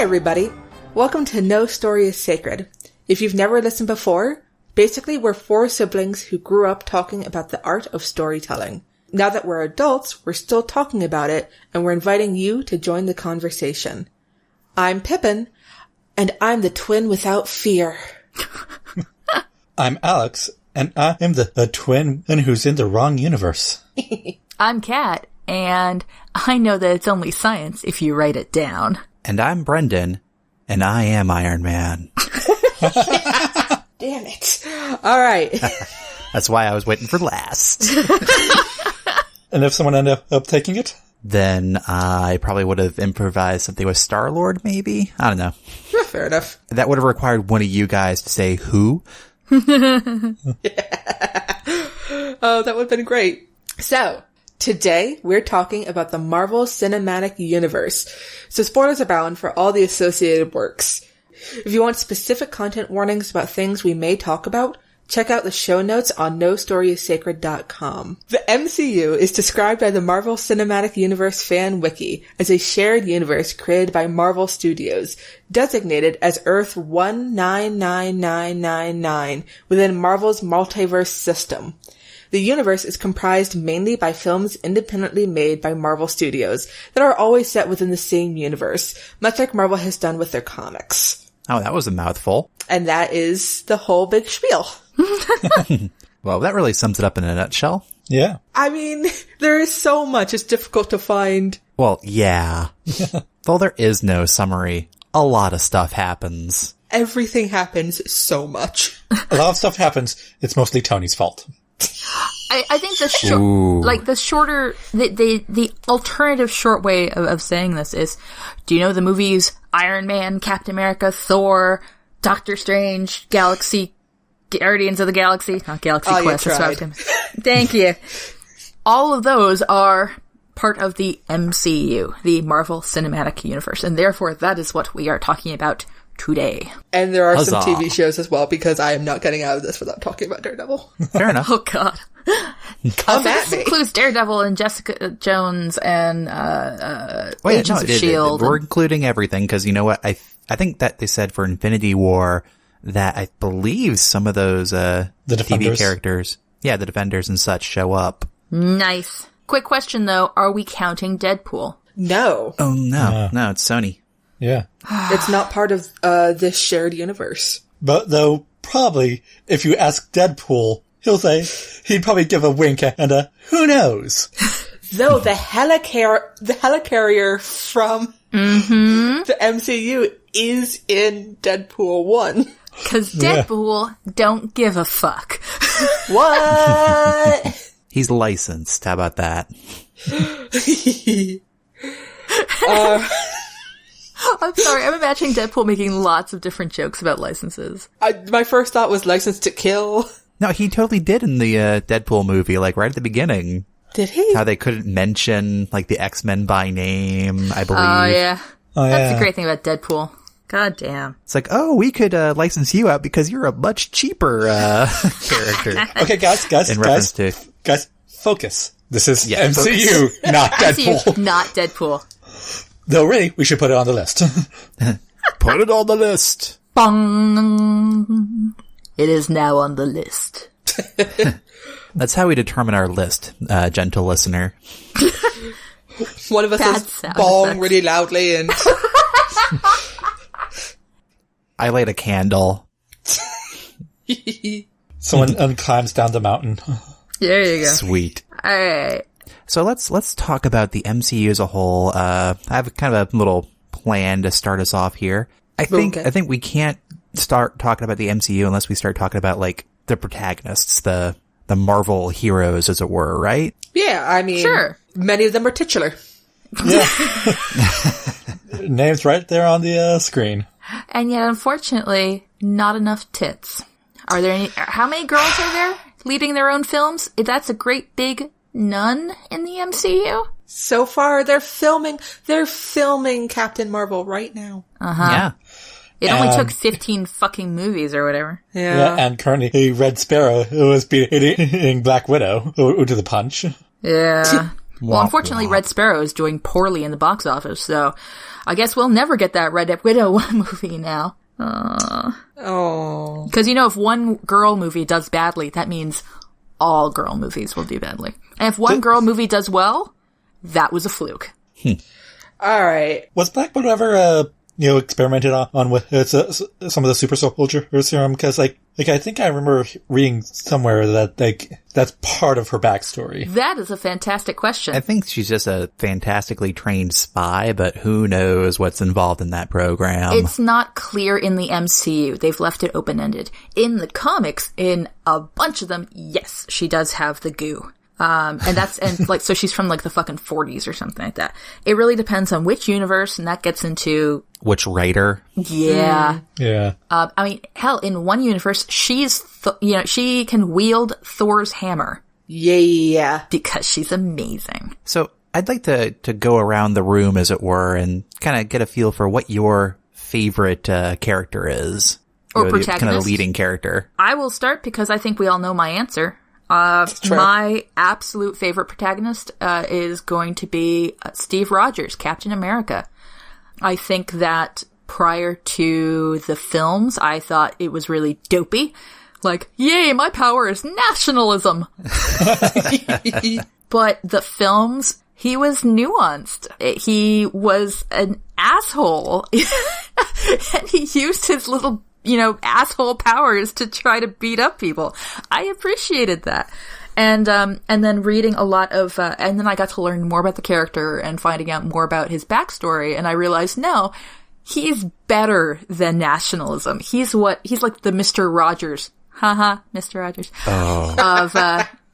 everybody. Welcome to No Story is Sacred. If you've never listened before, basically we're four siblings who grew up talking about the art of storytelling. Now that we're adults, we're still talking about it, and we're inviting you to join the conversation. I'm Pippin, and I'm the twin without fear. I'm Alex, and I am the twin who's in the wrong universe. I'm Kat, and I know that it's only science if you write it down. And I'm Brendan, and I am Iron Man. Damn it. All right. That's why I was waiting for last. And if someone ended up taking it? Then I probably would have improvised something with Star-Lord, maybe? I don't know. Yeah, fair enough. That would have required one of you guys to say who. Oh, that would have been great. So, today we're talking about the Marvel Cinematic Universe. So spoilers abound for all the associated works. If you want specific content warnings about things we may talk about, check out the show notes on nostoryissacred.com. The MCU is described by the Marvel Cinematic Universe Fan Wiki as a shared universe created by Marvel Studios, designated as Earth 199999 within Marvel's multiverse system. The universe is comprised mainly by films independently made by Marvel Studios that are always set within the same universe, much like Marvel has done with their comics. Oh, that was a mouthful. And that is the whole big spiel. Well, that really sums it up in a nutshell. Yeah. I mean, there is so much, it's difficult to find. Well, yeah. Though there is no summary, a lot of stuff happens. Everything happens so much. A lot of stuff happens. It's mostly Tony's fault. I think the alternative short way of saying this is, do you know the movies Iron Man, Captain America, Thor, Doctor Strange, Guardians of the Galaxy? Not Galaxy Quest. That's what I was gonna say. Thank you. All of those are part of the MCU, the Marvel Cinematic Universe, and therefore that is what we are talking about today. And there are Huzzah. some TV shows as well, because I am not getting out of this without talking about Daredevil. Fair enough. Oh, God. Come at This me. includes Daredevil and Jessica Jones and Agents of S.H.I.E.L.D. We're including everything, because you know what? I think that they said for Infinity War that I believe some of those TV Defenders. characters, yeah, the Defenders and such, show up. Nice. Quick question, though. Are we counting Deadpool? No, Oh, no. No, it's Sony. Yeah. it's not part of this shared universe. But though, probably, if you ask Deadpool, he'd probably give a wink and a, who knows? Though the helicarrier from the MCU is in Deadpool 1. Because Deadpool don't give a fuck. What? He's licensed. How about that? I'm sorry, I'm imagining Deadpool making lots of different jokes about licenses. My first thought was License to Kill. No, he totally did in the Deadpool movie, like right at the beginning. Did he? How they couldn't mention like the X-Men by name, I believe. Oh, yeah. Oh, That's yeah. the great thing about Deadpool. God damn. It's like, oh, we could license you out because you're a much cheaper character. Okay, guys, In reference to focus. This is Yeah, MCU, not Deadpool. Not Deadpool. Though really, we should put it on the list. put it on the list. Bong. It is now on the list. That's how we determine our list, gentle listener. One of us Bad says sound bong effects. really loudly and... I light a candle. Someone climbs down the mountain. There you go. Sweet. Alright. So let's talk about the MCU as a whole. I have kind of a little plan to start us off here. I think we can't start talking about the MCU unless we start talking about like the protagonists, the Marvel heroes, as it were, right? Yeah, I mean... Sure. Many of them are titular. Yeah. Name's right there on the screen. And yet, unfortunately, not enough tits. Are there any... How many girls are there leading their own films? That's a great big none in the MCU? So far, they're filming Captain Marvel right now. Yeah. It only took 15 fucking movies or whatever. Yeah, and currently a Red Sparrow who was beating Black Widow to the punch. Yeah. Well, unfortunately, Red Sparrow is doing poorly in the box office, so I guess we'll never get that Red Widow movie now. Oh. Because, if one girl movie does badly, that means all girl movies will do badly. And if one girl movie does well, that was a fluke. All right. Was Black Widow ever, experimented on with some of the super soldier serum? Because, I think I remember reading somewhere that, that's part of her backstory. That is a fantastic question. I think she's just a fantastically trained spy, but who knows what's involved in that program. It's not clear in the MCU. They've left it open-ended. In the comics, in a bunch of them, yes, she does have the goo. So she's from the fucking 40s or something like that. It really depends on which universe, and that gets into which writer. Yeah. Yeah. Hell, in one universe, she's, she can wield Thor's hammer. Yeah. Because she's amazing. So I'd like to go around the room, as it were, and kind of get a feel for what your favorite character is. Or protagonist. Kind of leading character. I will start because I think we all know my answer. My absolute favorite protagonist is going to be Steve Rogers, Captain America. I think that prior to the films, I thought it was really dopey. Yay, my power is nationalism. But the films, he was nuanced. He was an asshole. And he used his little asshole powers to try to beat up people. I appreciated that. And then reading a lot of, and then I got to learn more about the character and finding out more about his backstory. And I realized, no, he's better than nationalism. He's like the Mr. Rogers. Mr. Rogers.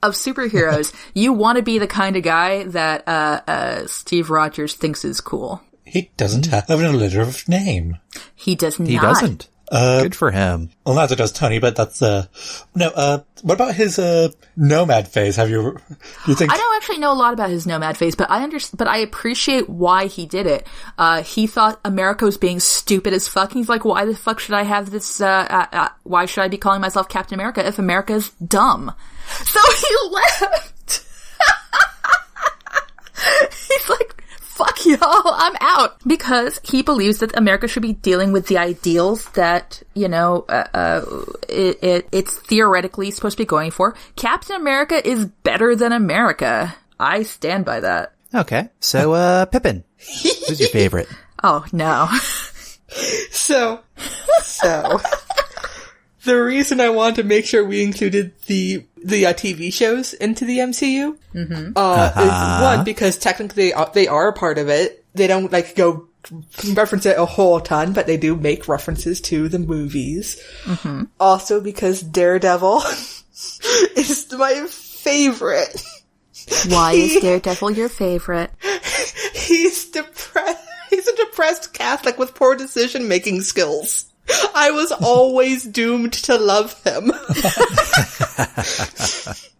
Of superheroes. You want to be the kind of guy that, Steve Rogers thinks is cool. He doesn't have an alliterative name. He does not. He doesn't. Good for him. Well, neither does Tony, but that's, what about his, nomad phase? Do you think? I don't actually know a lot about his nomad phase, but I appreciate why he did it. He thought America was being stupid as fuck. He's like, why the fuck should I have this, why should I be calling myself Captain America if America's dumb? So he left. He's like, fuck y'all, I'm out. Because he believes that America should be dealing with the ideals that, it's theoretically supposed to be going for. Captain America is better than America. I stand by that. Okay. So, Pippin. Who's your favorite? Oh, no. So, the reason I wanted to make sure we included the TV shows into the MCU is one, because technically they are a part of it. They don't go reference it a whole ton, but they do make references to the movies. Mm-hmm. Also because Daredevil is my favorite. Why is Daredevil your favorite? He's depressed. He's a depressed Catholic with poor decision-making skills. I was always doomed to love him.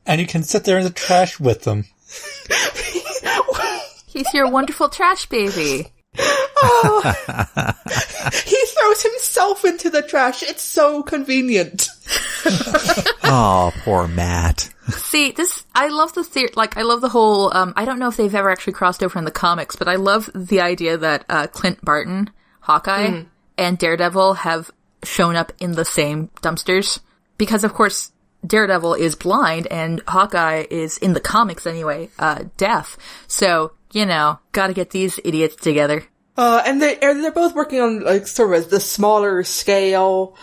And you can sit there in the trash with them. He's your wonderful trash baby. Oh. He throws himself into the trash. It's so convenient. Oh, poor Matt. See, I love the theory, I love the whole, I don't know if they've ever actually crossed over in the comics, but I love the idea that, Clint Barton, Hawkeye, and Daredevil have shown up in the same dumpsters. Because, of course, Daredevil is blind, and Hawkeye is, in the comics anyway, deaf. So, gotta get these idiots together. And they're both working on, sort of the smaller scale.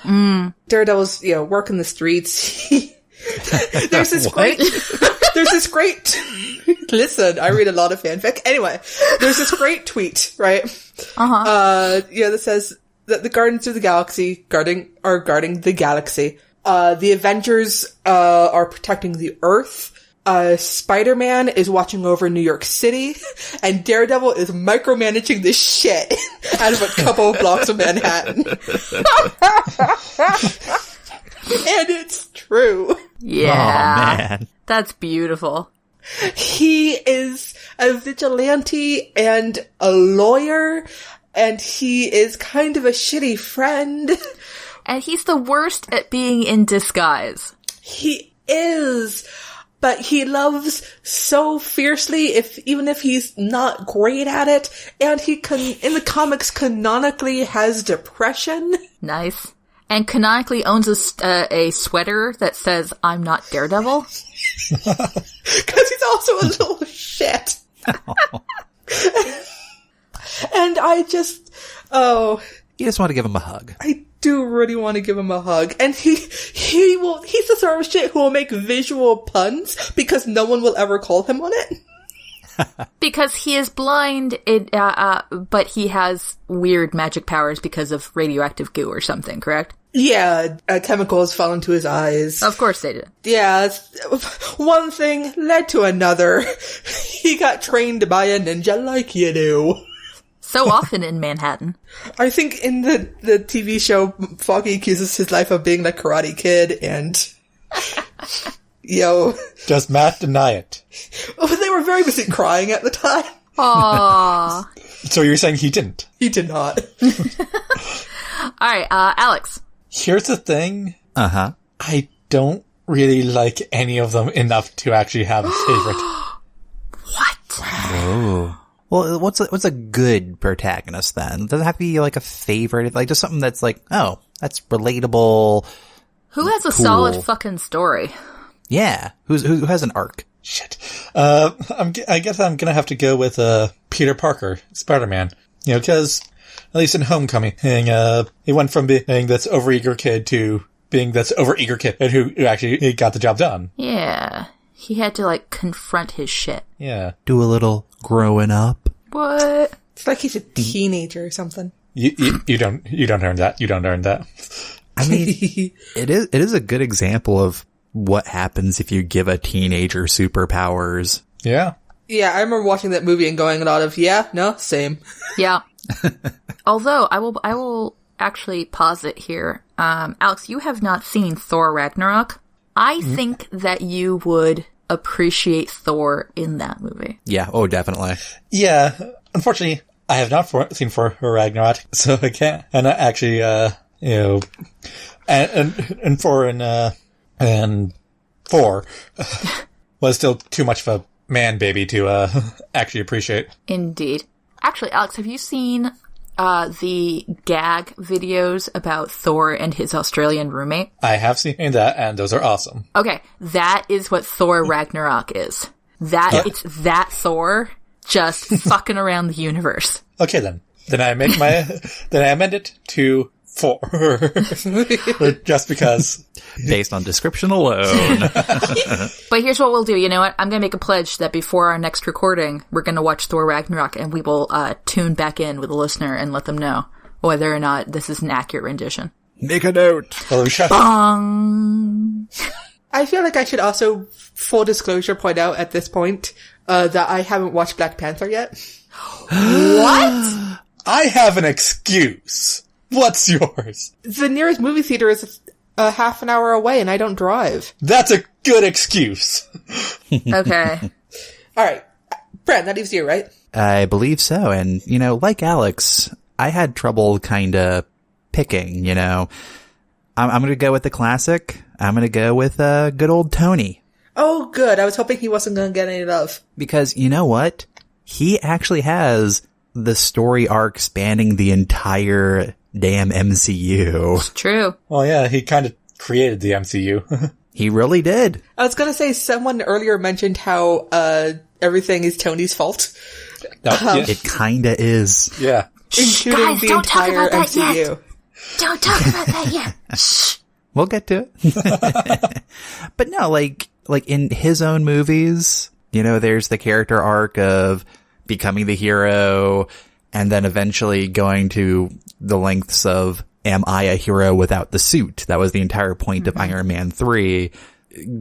Daredevil's, working the streets. There's this great, listen, I read a lot of fanfic. Anyway, there's this great tweet, right? That says that the Guardians of the Galaxy are guarding the galaxy. The Avengers, are protecting the Earth. Spider-Man is watching over New York City, and Daredevil is micromanaging the shit out of a couple of blocks of Manhattan. And it's true. Yeah. Oh, man. That's beautiful. He is a vigilante and a lawyer, and he is kind of a shitty friend. And he's the worst at being in disguise. He is. but he loves so fiercely, even if he's not great at it, and he in the comics canonically has depression. Nice. And canonically owns a sweater that says, "I'm not Daredevil." Because he's also a little shit. And I just, You just want to give him a hug. I do really want to give him a hug. And he's the sort of shit who will make visual puns because no one will ever call him on it. Because he is blind, but he has weird magic powers because of radioactive goo or something, correct? Yeah, chemicals fall into his eyes. Of course they did. Yeah, one thing led to another. He got trained by a ninja like you do. So often in Manhattan. I think in the TV show, Foggy accuses his life of being like Karate Kid, and does Matt deny it? They were very busy crying at the time. Aww. So you're saying he didn't? He did not. Alright, Alex. Here's the thing. Uh-huh. I don't really like any of them enough to actually have a favorite. What? Oh. Well, what's a good protagonist then? Does it have to be like a favorite? Like just something that's like, oh, that's relatable. Who has a solid fucking story? Yeah. Who has an arc? Shit. I guess I'm gonna have to go with Peter Parker, Spider-Man. Because at least in Homecoming, he went from being this overeager kid to being this overeager kid who actually got the job done. Yeah. He had to, like, confront his shit. Yeah. Do a little growing up. What? It's like he's a teenager or something. You don't earn that. You don't earn that. I mean, it is a good example of what happens if you give a teenager superpowers. Yeah. Yeah, I remember watching that movie and going a lot of, yeah, no, same. Yeah. Although, I will actually pause it here. Alex, you have not seen Thor Ragnarok. I think that you would appreciate Thor in that movie. Yeah, oh, definitely. Yeah, unfortunately, I have not seen Thor Ragnarok, so I can't. And I actually, and Thor and Thor was still too much of a man baby to actually appreciate. Indeed. Actually, Alex, have you seen the gag videos about Thor and his Australian roommate? I have seen that, and those are awesome. Okay, that is what Thor Ragnarok is. It's that Thor just fucking around the universe. Okay, then I then I amend it to 4. Just because. Based on description alone. But here's what we'll do. You know what? I'm going to make a pledge that before our next recording, we're going to watch Thor Ragnarok, and we will tune back in with the listener and let them know whether or not this is an accurate rendition. Make a note. I feel like I should also, full disclosure, point out at this point that I haven't watched Black Panther yet. What? I have an excuse. What's yours? The nearest movie theater is a half an hour away, and I don't drive. That's a good excuse. Okay. All right. Brad, that leaves you, right? I believe so. And, like Alex, I had trouble kind of picking, I'm going to go with the classic. I'm going to go with good old Tony. Oh, good. I was hoping he wasn't going to get any love. Because you know what? He actually has the story arc spanning the entire damn MCU. It's true. Well, yeah, he kind of created the MCU. He really did. I was going to say, someone earlier mentioned how everything is Tony's fault. It kind of is. Yeah. Including Guys, the don't talk entire about that MCU. yet. Don't talk about that yet. Shh. We'll get to it. But no, like in his own movies, there's the character arc of becoming the hero and then eventually going to the lengths of, am I a hero without the suit? That was the entire point of Iron Man 3.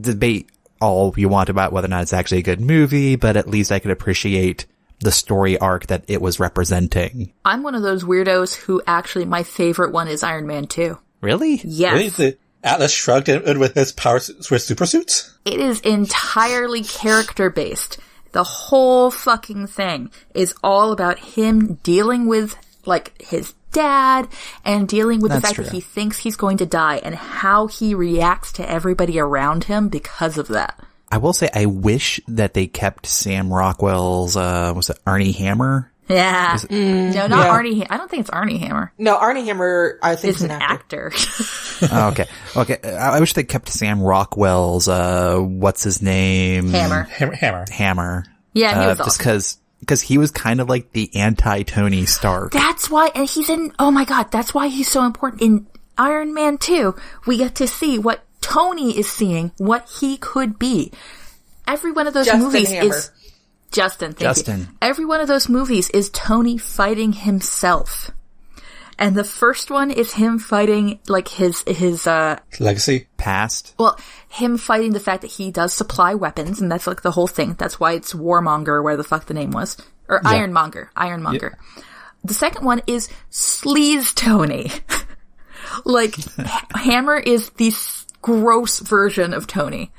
Debate all you want about whether or not it's actually a good movie, but at least I could appreciate the story arc that it was representing. I'm one of those weirdos who actually, my favorite one is Iron Man 2. Really? Yes. Really? The Atlas Shrugged with his powers with super suits? It is entirely character based. The whole fucking thing is all about him dealing with, his dad and dealing with the fact that he thinks he's going to die and how he reacts to everybody around him because of that. I will say I wish that they kept Sam Rockwell's, was it Arnie Hammer? Yeah. No, not Arnie. I don't think it's Arnie Hammer. No, Arnie Hammer, I think, is an actor. Oh, okay. Okay. I wish they kept Sam Rockwell's, what's his name? Hammer. Hammer. Yeah, he was just awesome. because he was kind of like the anti-Tony Stark. That's why, and he's in, oh my god, that's why he's so important. In Iron Man 2, we get to see what Tony is seeing, what he could be. Every one of those movies is... Justin, thank you. Every one of those movies is Tony fighting himself. And the first one is him fighting, like, his legacy? Past? Well, him fighting the fact that he does supply weapons, and that's, like, the whole thing. That's why it's Warmonger, where the fuck the name was. Or yeah. Ironmonger. Yeah. The second one is Sleaze Tony. Like, Hammer is the gross version of Tony.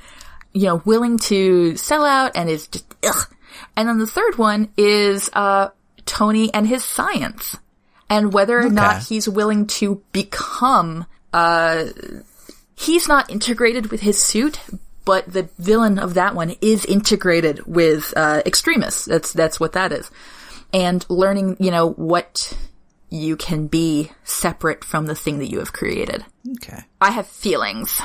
You know, willing to sell out and is just, ugh. And then the third one is Tony and his science. And whether or not he's willing to become... he's not integrated with his suit, but the villain of that one is integrated with Extremis. That's what that is. And learning, you know, what you can be separate from the thing that you have created. Okay. I have feelings.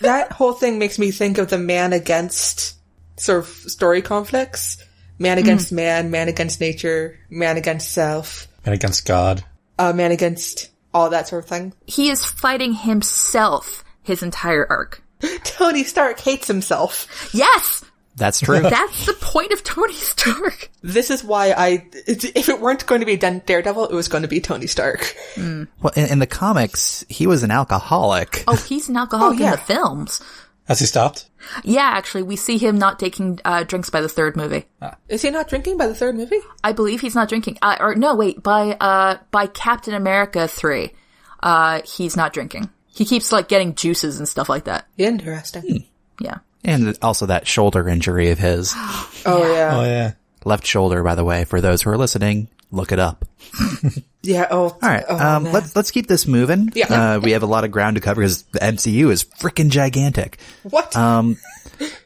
That whole thing makes me think of the man against sort of story conflicts. Man against man against nature, man against self. Man against God. Man against all that sort of thing. He is fighting himself his entire arc. Tony Stark hates himself. Yes! That's true. That's the point of Tony Stark. This is why if it weren't going to be Daredevil, it was going to be Tony Stark. Well, in the comics, he was an alcoholic. Oh, he's an alcoholic in the films. Has he stopped? Yeah, actually, we see him not taking drinks by the third movie. Is he not drinking by the third movie? I believe he's not drinking. By Captain America 3, he's not drinking. He keeps, like, getting juices and stuff like that. Interesting. Yeah. And also that shoulder injury of his. Oh, yeah. Left shoulder, by the way, for those who are listening, look it up. Yeah. Oh. All right. Let's keep this moving. Yeah. We have a lot of ground to cover because the MCU is freaking gigantic. What?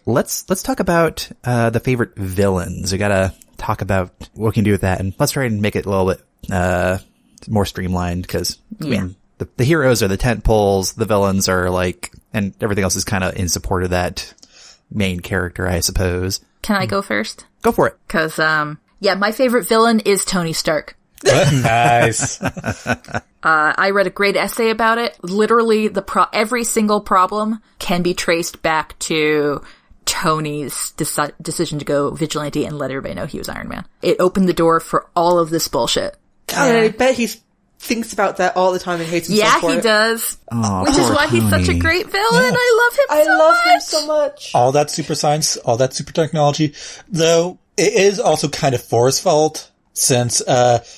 Let's talk about the favorite villains. We gotta talk about what we can do with that, and let's try and make it a little bit more streamlined because I mean, the heroes are the tent poles, the villains are like, and everything else is kind of in support of that main character, I suppose. Can I go first? Go for it. Because, my favorite villain is Tony Stark. Nice. I read a great essay about it. Literally, every single problem can be traced back to Tony's decision to go vigilante and let everybody know he was Iron Man. It opened the door for all of this bullshit. God, I bet he thinks about that all the time and hates himself for it. Yeah, he does. Oh, which is why Tony. He's such a great villain. Yeah. I love him so much. All that super science, all that super technology, though it is also kind of Thor's fault. Since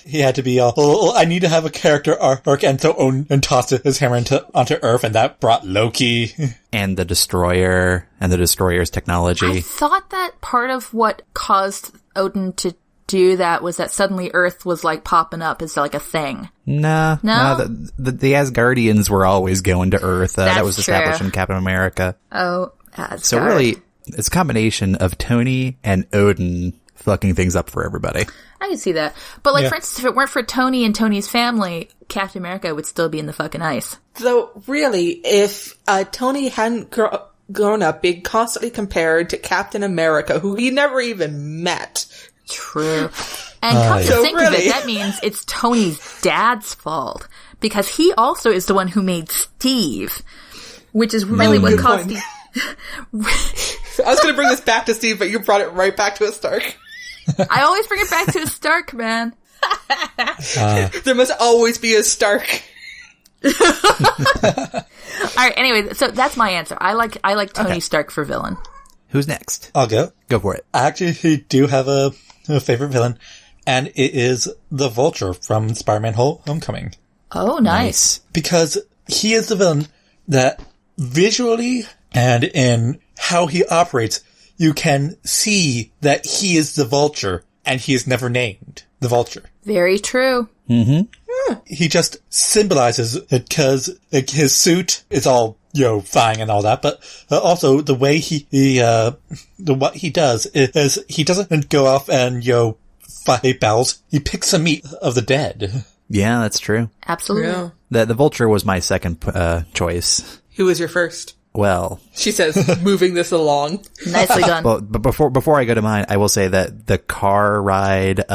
he had to be I need to have a character arc, and so and tossed his hammer onto Earth, and that brought Loki. And the Destroyer, and the Destroyer's technology. I thought that part of what caused Odin to do that was that suddenly Earth was like popping up as like a thing. No. The Asgardians were always going to Earth. That was established in Captain America. Oh, Asgard. So really, it's a combination of Tony and Odin fucking things up for everybody. I can see that. But, for instance, if it weren't for Tony and Tony's family, Captain America would still be in the fucking ice. Though, really, if Tony hadn't grown up being constantly compared to Captain America, who he never even met. True. And come to think of it, that means it's Tony's dad's fault. Because he also is the one who made Steve. Which is really what caused Steve... I was going to bring this back to Steve, but you brought it right back to a Stark. I always bring it back to a Stark, man. There must always be a Stark. Alright, anyway, so that's my answer. I like Tony Stark for villain. Who's next? I'll go. Go for it. I actually do have a favorite villain, and it is the Vulture from Spider-Man Homecoming. Oh, nice. Because he is the villain that visually and in how he operates, you can see that he is the Vulture, and he is never named the Vulture. Very true. Mm-hmm. He just symbolizes it because his suit is all flying and all that, but also the way what he does is he doesn't go off and, fight battles. He picks the meat of the dead. Yeah, that's true. Absolutely. The Vulture was my second choice. Who was your first? Well, she says, moving this along. Nicely done. Well, but before I go to mine, I will say that the car ride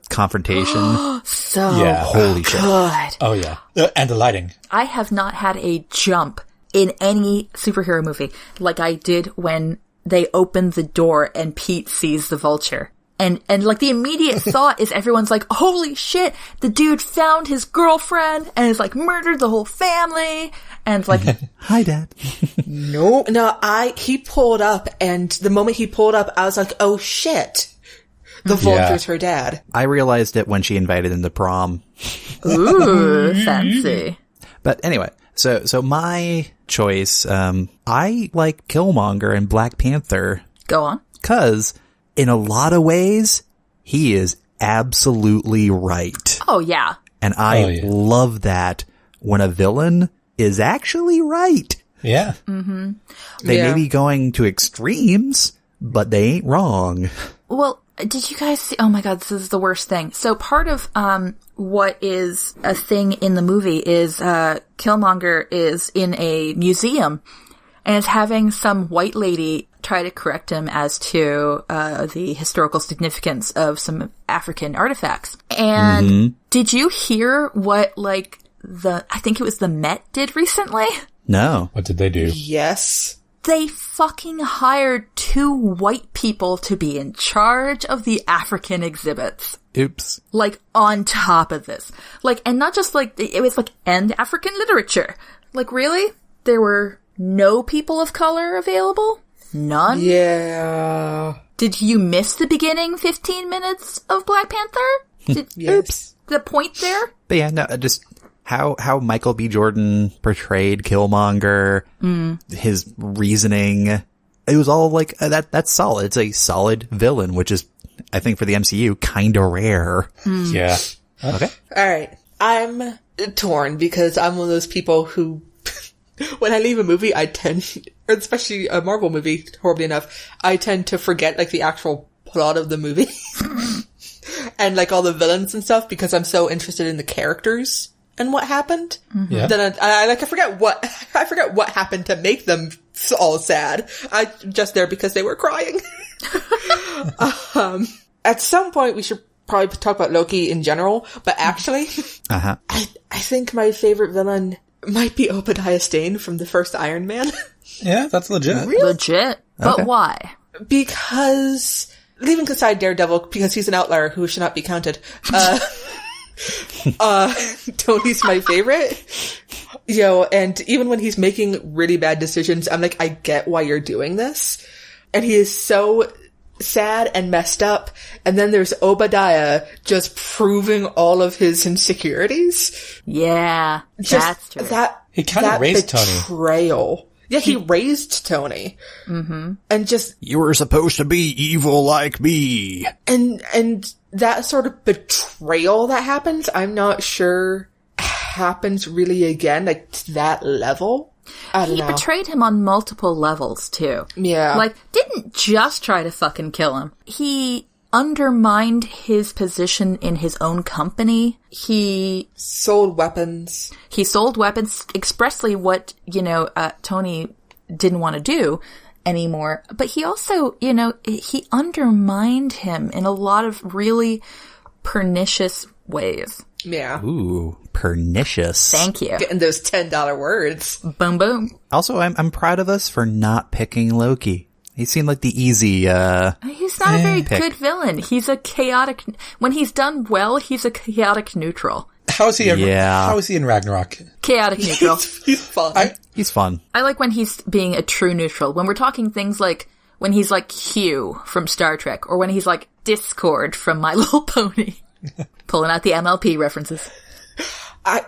confrontation. Holy shit! Oh yeah, and the lighting. I have not had a jump in any superhero movie like I did when they opened the door and Pete sees the Vulture. And like the immediate thought is everyone's like, holy shit, the dude found his girlfriend and has like murdered the whole family. And it's like, hi, Dad. No, he pulled up, and the moment he pulled up, I was like, oh shit. The Vulture's her dad. I realized it when she invited him to prom. Ooh, fancy. But anyway, so my choice, I like Killmonger and Black Panther. Go on. 'Cause in a lot of ways, he is absolutely right. Oh, yeah. And I love that when a villain is actually right. Yeah. Mm-hmm. They may be going to extremes, but they ain't wrong. Well, did you guys see? Oh my god, this is the worst thing. So part of what is a thing in the movie is Killmonger is in a museum and is having some white lady try to correct him as to the historical significance of some African artifacts. And did you hear what, like, I think it was the Met did recently? No. What did they do? Yes. They fucking hired 2 white people to be in charge of the African exhibits. Oops. Like, on top of this. Like, and not just like, it was like, and African literature. Like, really? There were no people of color available? None? Yeah. Did you miss the beginning 15 minutes of Black Panther? Yes. The point there? But yeah, no, just how Michael B. Jordan portrayed Killmonger, his reasoning, it was all like, that's solid. It's a solid villain, which is, I think for the MCU, kinda rare. Yeah. Okay. Alright. I'm torn because I'm one of those people who, when I leave a movie, I tend, or especially a Marvel movie, horribly enough, I tend to forget, like, the actual plot of the movie. And, like, all the villains and stuff, because I'm so interested in the characters and what happened. Yeah. Then I forget what happened to make them all sad. I'm just there because they were crying. At some point, we should probably talk about Loki in general, but actually, I think my favorite villain might be Obadiah Stane from the first Iron Man. Yeah, that's legit. Really? Legit. But Okay. why? Because, leaving aside Daredevil, because he's an outlier who should not be counted, Tony's my favorite. And even when he's making really bad decisions, I'm like, I get why you're doing this. And he is so sad and messed up. And then there's Obadiah just proving all of his insecurities. Yeah, that's true. He kind of raised Tony. Betrayal. Yeah, he raised Tony. Mm-hmm. And just... You were supposed to be evil like me. And that sort of betrayal that happens, I'm not sure happens really again, like, to that level. I don't know. He betrayed him on multiple levels, too. Yeah. Like, didn't just try to fucking kill him. He undermined his position in his own company. He sold weapons. He sold weapons, expressly what, Tony didn't want to do anymore. But he also, he undermined him in a lot of really pernicious ways. Yeah. Ooh, pernicious. Thank you. Getting those $10 words. Boom, boom. Also, I'm proud of us for not picking Loki. He seemed like the easy, He's not a very pick. good villain. He's a chaotic, when he's done well, he's a chaotic neutral. How is he in Ragnarok? Chaotic neutral. He's fun. he's fun. I like when he's being a true neutral. When we're talking things like, when he's like Q from Star Trek, or when he's like Discord from My Little Pony. Pulling out the MLP references.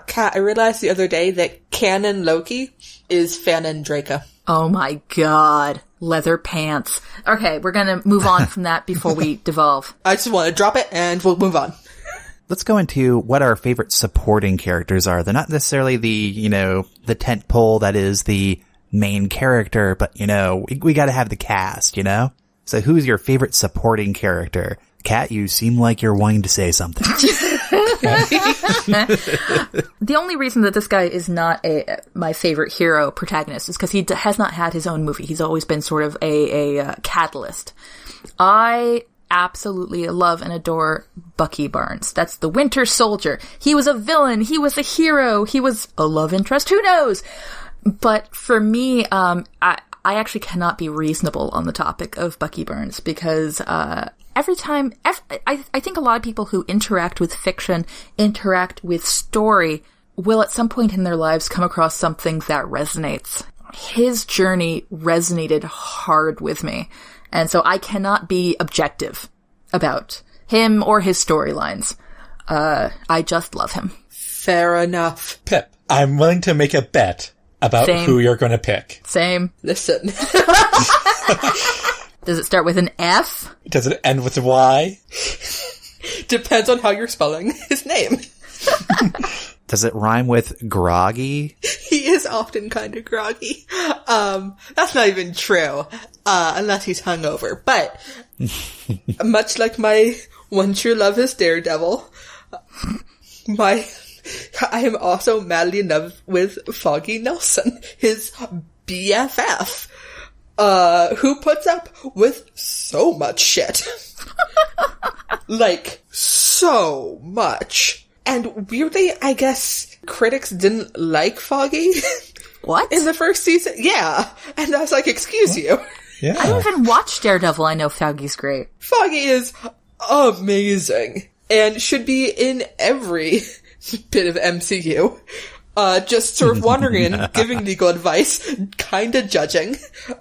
Kat, I realized the other day that canon Loki is Fanon Draca. Oh my god. Leather pants. Okay, we're gonna move on from that before we devolve. I just want to drop it and we'll move on. Let's go into what our favorite supporting characters are. They're not necessarily the tent pole that is the main character, but we got to have the cast, So who's your favorite supporting character? Kat, you seem like you're wanting to say something. The only reason that this guy is not my favorite hero protagonist is because he has not had his own movie. He's always been sort of a catalyst. I absolutely love and adore Bucky Barnes. That's the Winter Soldier. He was a villain. He was a hero. He was a love interest. Who knows? But for me, I actually cannot be reasonable on the topic of Bucky Barnes because every time, I think a lot of people who interact with fiction, interact with story, will at some point in their lives come across something that resonates. His journey resonated hard with me. And so I cannot be objective about him or his storylines. I just love him. Fair enough. Pip, I'm willing to make a bet about who you're going to pick. Same. Listen. Does it start with an F? Does it end with a Y? Depends on how you're spelling his name. Does it rhyme with groggy? He is often kind of groggy. That's not even true, unless he's hungover. But, much like my one true love is Daredevil, I am also madly in love with Foggy Nelson, his BFF, who puts up with so much shit. Like, so much. And weirdly, I guess critics didn't like Foggy. What? In the first season. Yeah. And I was like, excuse you. Yeah. I don't even watch Daredevil. I know Foggy's great. Foggy is amazing. And should be in every bit of MCU. Just sort of wandering in, giving legal advice, kinda judging.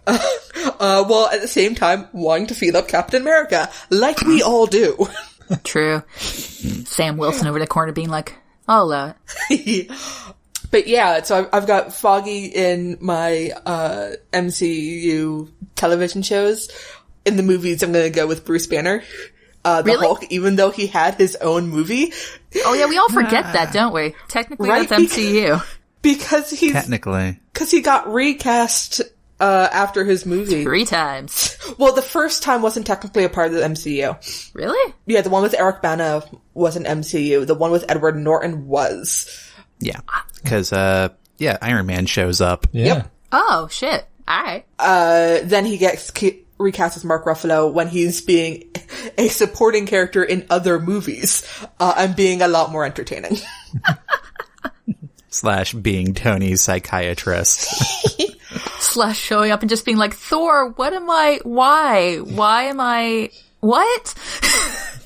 While at the same time wanting to feel up Captain America. Like we all do. True. Sam Wilson over the corner being like, I'll allow it. But yeah, so I've got Foggy in my MCU television shows. In the movies, I'm going to go with Bruce Banner, the Really? Hulk, even though he had his own movie. Oh yeah, we all forget that, don't we? Technically, Right? that's MCU. Because Technically. because he got recast after his movie. 3 times. Well, the first time wasn't technically a part of the MCU. Really? Yeah, the one with Eric Bana wasn't MCU. The one with Edward Norton was. Yeah. Because, Iron Man shows up. Yeah. Yep. Oh, shit. Alright. Then he gets recast as Mark Ruffalo when he's being a supporting character in other movies, and being a lot more entertaining. / being Tony's psychiatrist. / showing up and just being like, Thor, why am I, what?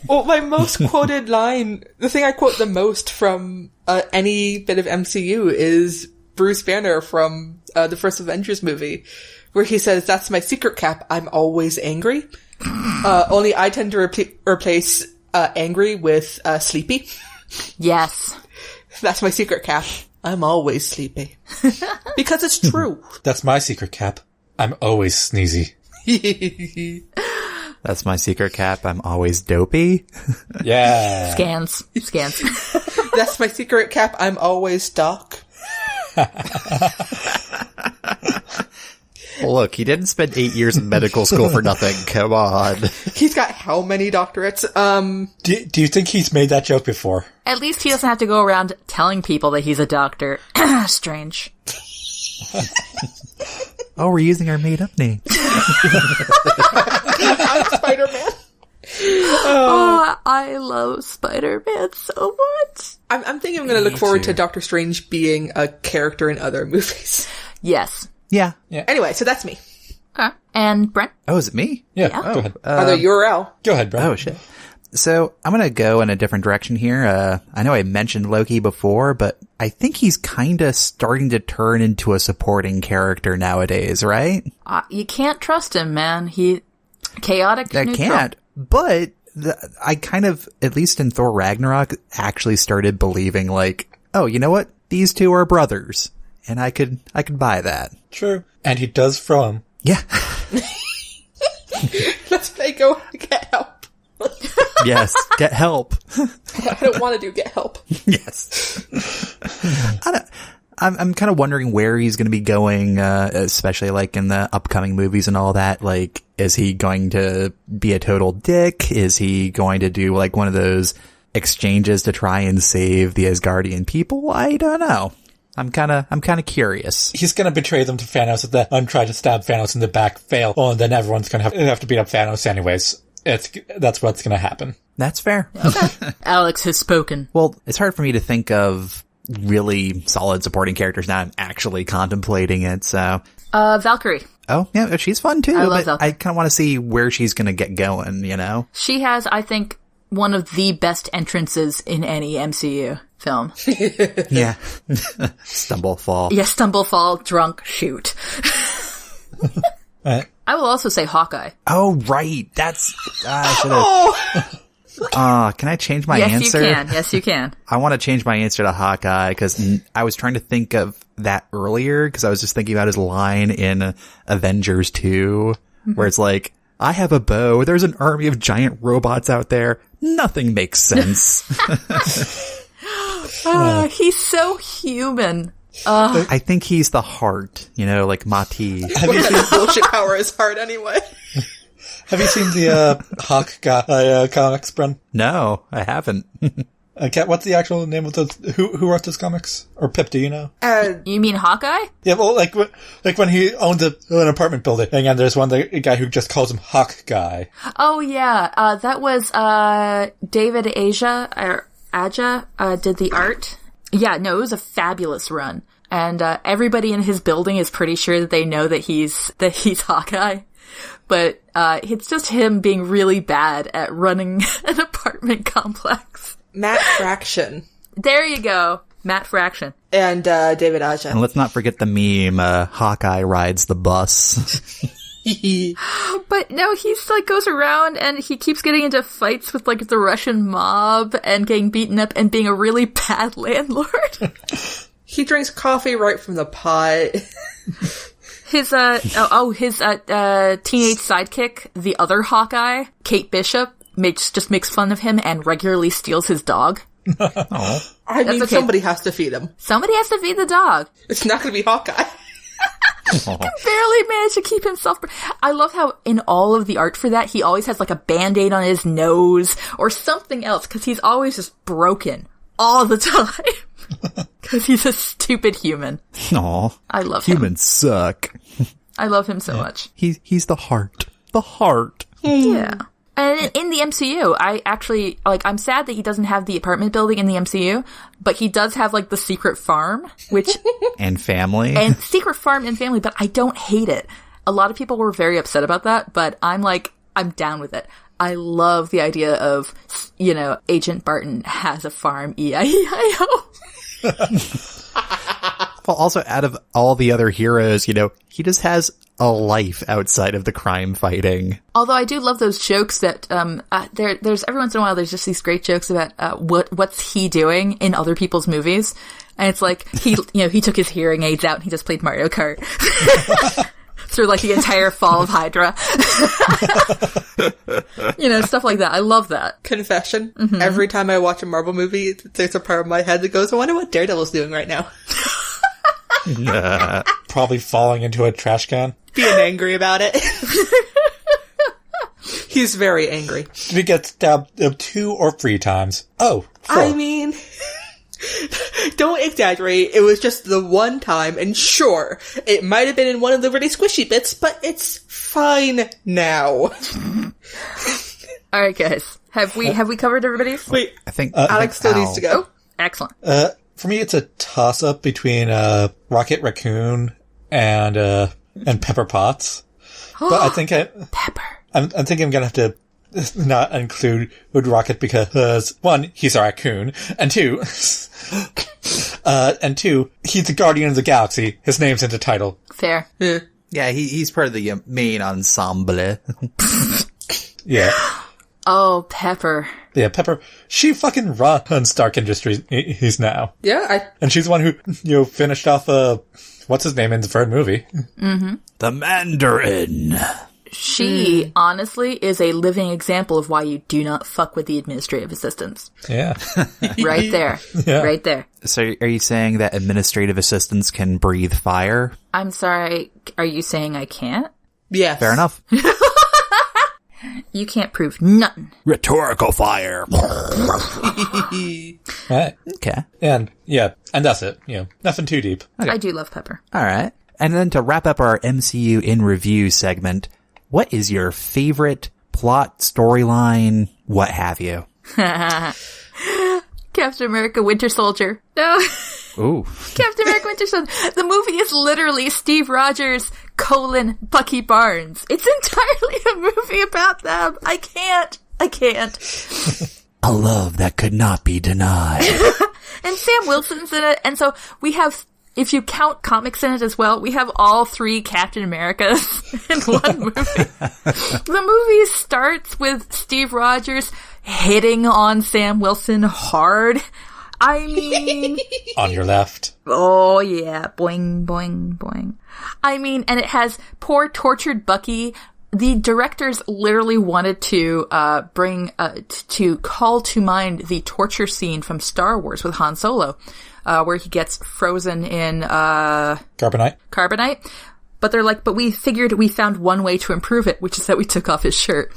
Well, my most quoted line, the thing I quote the most from any bit of MCU is Bruce Banner from the first Avengers movie, where he says, "That's my secret, Cap. I'm always angry." Only I tend to replace angry with sleepy. Yes. That's my secret, Cap. I'm always sleepy. Because it's true. That's my secret, Cap. I'm always sneezy. That's my secret, Cap. I'm always dopey. Yeah. Scans. That's my secret, Cap. I'm always Doc. Well, look, he didn't spend 8 years in medical school for nothing. Come on. He's got how many doctorates? Do you think he's made that joke before? At least he doesn't have to go around telling people that he's a doctor. Strange. Oh, we're using our made-up name. I'm Spider-Man. Oh, I love Spider-Man so much. I'm thinking I'm going to look forward to Doctor Strange being a character in other movies. Yes. Yeah. Anyway, so that's me. Okay. And Brent? Oh, is it me? Yeah. Yeah. Go ahead. Are the URL? Go ahead, Brad. Oh, shit. So I'm going to go in a different direction here. I know I mentioned Loki before, but I think he's kind of starting to turn into a supporting character nowadays, right? You can't trust him, man. He chaotic. I neutral. can't, but I kind of, at least in Thor Ragnarok, actually started believing like, oh, you know what? These two are brothers. And I could buy that. True. And he does throw him. Yeah. Let's say go get help. Yes. Get help. I don't want to do get help. Yes. I'm kind of wondering where he's going to be going, especially like in the upcoming movies and all that. Like, is he going to be a total dick? Is he going to do like one of those exchanges to try and save the Asgardian people? I don't know. I'm kind of curious. He's going to betray them to Thanos and try to stab Thanos in the back, fail, and then everyone's going to have to beat up Thanos anyways. That's what's going to happen. That's fair. Okay. Alex has spoken. Well, it's hard for me to think of really solid supporting characters now. I'm actually contemplating it, so. Valkyrie. Oh, yeah, she's fun too. I love but Valkyrie. I kind of want to see where she's going to get going, you know? She has, I think, one of the best entrances in any MCU film. Yeah. Stumble, fall. Yeah, stumble, fall, drunk, shoot. Right. I will also say Hawkeye. Oh, right. That's, I should have. Can I change my answer? Yes, you can. I want to change my answer to Hawkeye because I was trying to think of that earlier because I was just thinking about his line in Avengers 2 where it's like, I have a bow. There's an army of giant robots out there. Nothing makes sense. He's so human. I think he's the heart, like Mati. What kind of bullshit power is heart anyway? Have you seen the Hawkeye comics, Bren? No, I haven't. What's the actual name of those? Who wrote those comics? Or Pip, do you know? You mean Hawkeye? Yeah, well, like when he owns an apartment building, and there's a guy who just calls him Hawk Guy. Oh yeah, that was David Aja did the art. Yeah, no, it was a fabulous run, and everybody in his building is pretty sure that they know that he's Hawkeye. But it's just him being really bad at running an apartment complex. Matt Fraction. There you go. Matt Fraction. And David Aja. And let's not forget the meme, Hawkeye rides the bus. But no, he's like goes around and he keeps getting into fights with like the Russian mob and getting beaten up and being a really bad landlord. He drinks coffee right from the pot. His teenage sidekick, the other Hawkeye, Kate Bishop, just makes fun of him and regularly steals his dog. I mean, okay. Somebody has to feed him. Somebody has to feed the dog. It's not going to be Hawkeye. He can barely manage to keep himself. I love how in all of the art for that, he always has like a Band-Aid on his nose or something else because he's always just broken all the time. Because he's a stupid human. Aw. I love him. Humans suck. I love him so much. He's the heart. The heart. Yeah. And in the MCU, I actually, I'm sad that he doesn't have the apartment building in the MCU, but he does have, the secret farm, which... And family. And secret farm and family, but I don't hate it. A lot of people were very upset about that, but I'm down with it. I love the idea of, Agent Barton has a farm, E-I-E-I-O. Well, also, out of all the other heroes, he just has a life outside of the crime fighting. Although I do love those jokes that there's every once in a while there's just these great jokes about what's he doing in other people's movies, and it's like he took his hearing aids out and he just played Mario Kart through the entire fall of Hydra. Stuff like that. I love that. Confession: every time I watch a Marvel movie, there's a part of my head that goes, "I wonder what Daredevil's doing right now." Probably falling into a trash can. Being angry about it. He's very angry. Did he get stabbed 2 or 3 times? Oh, 4. I mean, don't exaggerate. It was just the one time, and sure, it might have been in one of the really squishy bits, but it's fine now. All right, guys. Have we covered everybody's? Wait, I think Alex still needs to go. Oh, excellent. For me, it's a toss-up between Rocket Raccoon and Pepper Potts. But I think Pepper. I'm thinking I'm gonna have to not include Rocket because 1, he's a raccoon, and 2, he's the Guardian of the Galaxy. His name's in the title. Fair. Yeah, he's part of the main ensemble. Yeah. Oh, Pepper. Yeah, Pepper. She fucking runs Stark Industries. He's now. Yeah, and she's the one who finished off what's his name in the third movie? Mm-hmm. The Mandarin. She, honestly, is a living example of why you do not fuck with the administrative assistants. Yeah. Right there. Yeah. Right there. So are you saying that administrative assistants can breathe fire? I'm sorry, are you saying I can't? Yes. Fair enough. You can't prove nothing. Rhetorical fire. Right. Okay. And that's it. Nothing too deep. I do love Pepper. All right. And then to wrap up our MCU in review segment, what is your favorite plot, storyline, what have you? Captain America Winter Soldier. No. Ooh. Captain America Winter Soldier. The movie is literally Steve Rogers, Bucky Barnes. It's entirely a movie about them. I can't. A love that could not be denied. And Sam Wilson's in it. And so we have, if you count comics in it as well, we have all 3 Captain Americas in one movie. The movie starts with Steve Rogers hitting on Sam Wilson hard. I mean... On your left. Oh, yeah. Boing, boing, boing. I mean, and it has poor tortured Bucky. The directors literally wanted to to call to mind the torture scene from Star Wars with Han Solo, where he gets frozen in carbonite. But they're like, but we found one way to improve it, which is that we took off his shirt.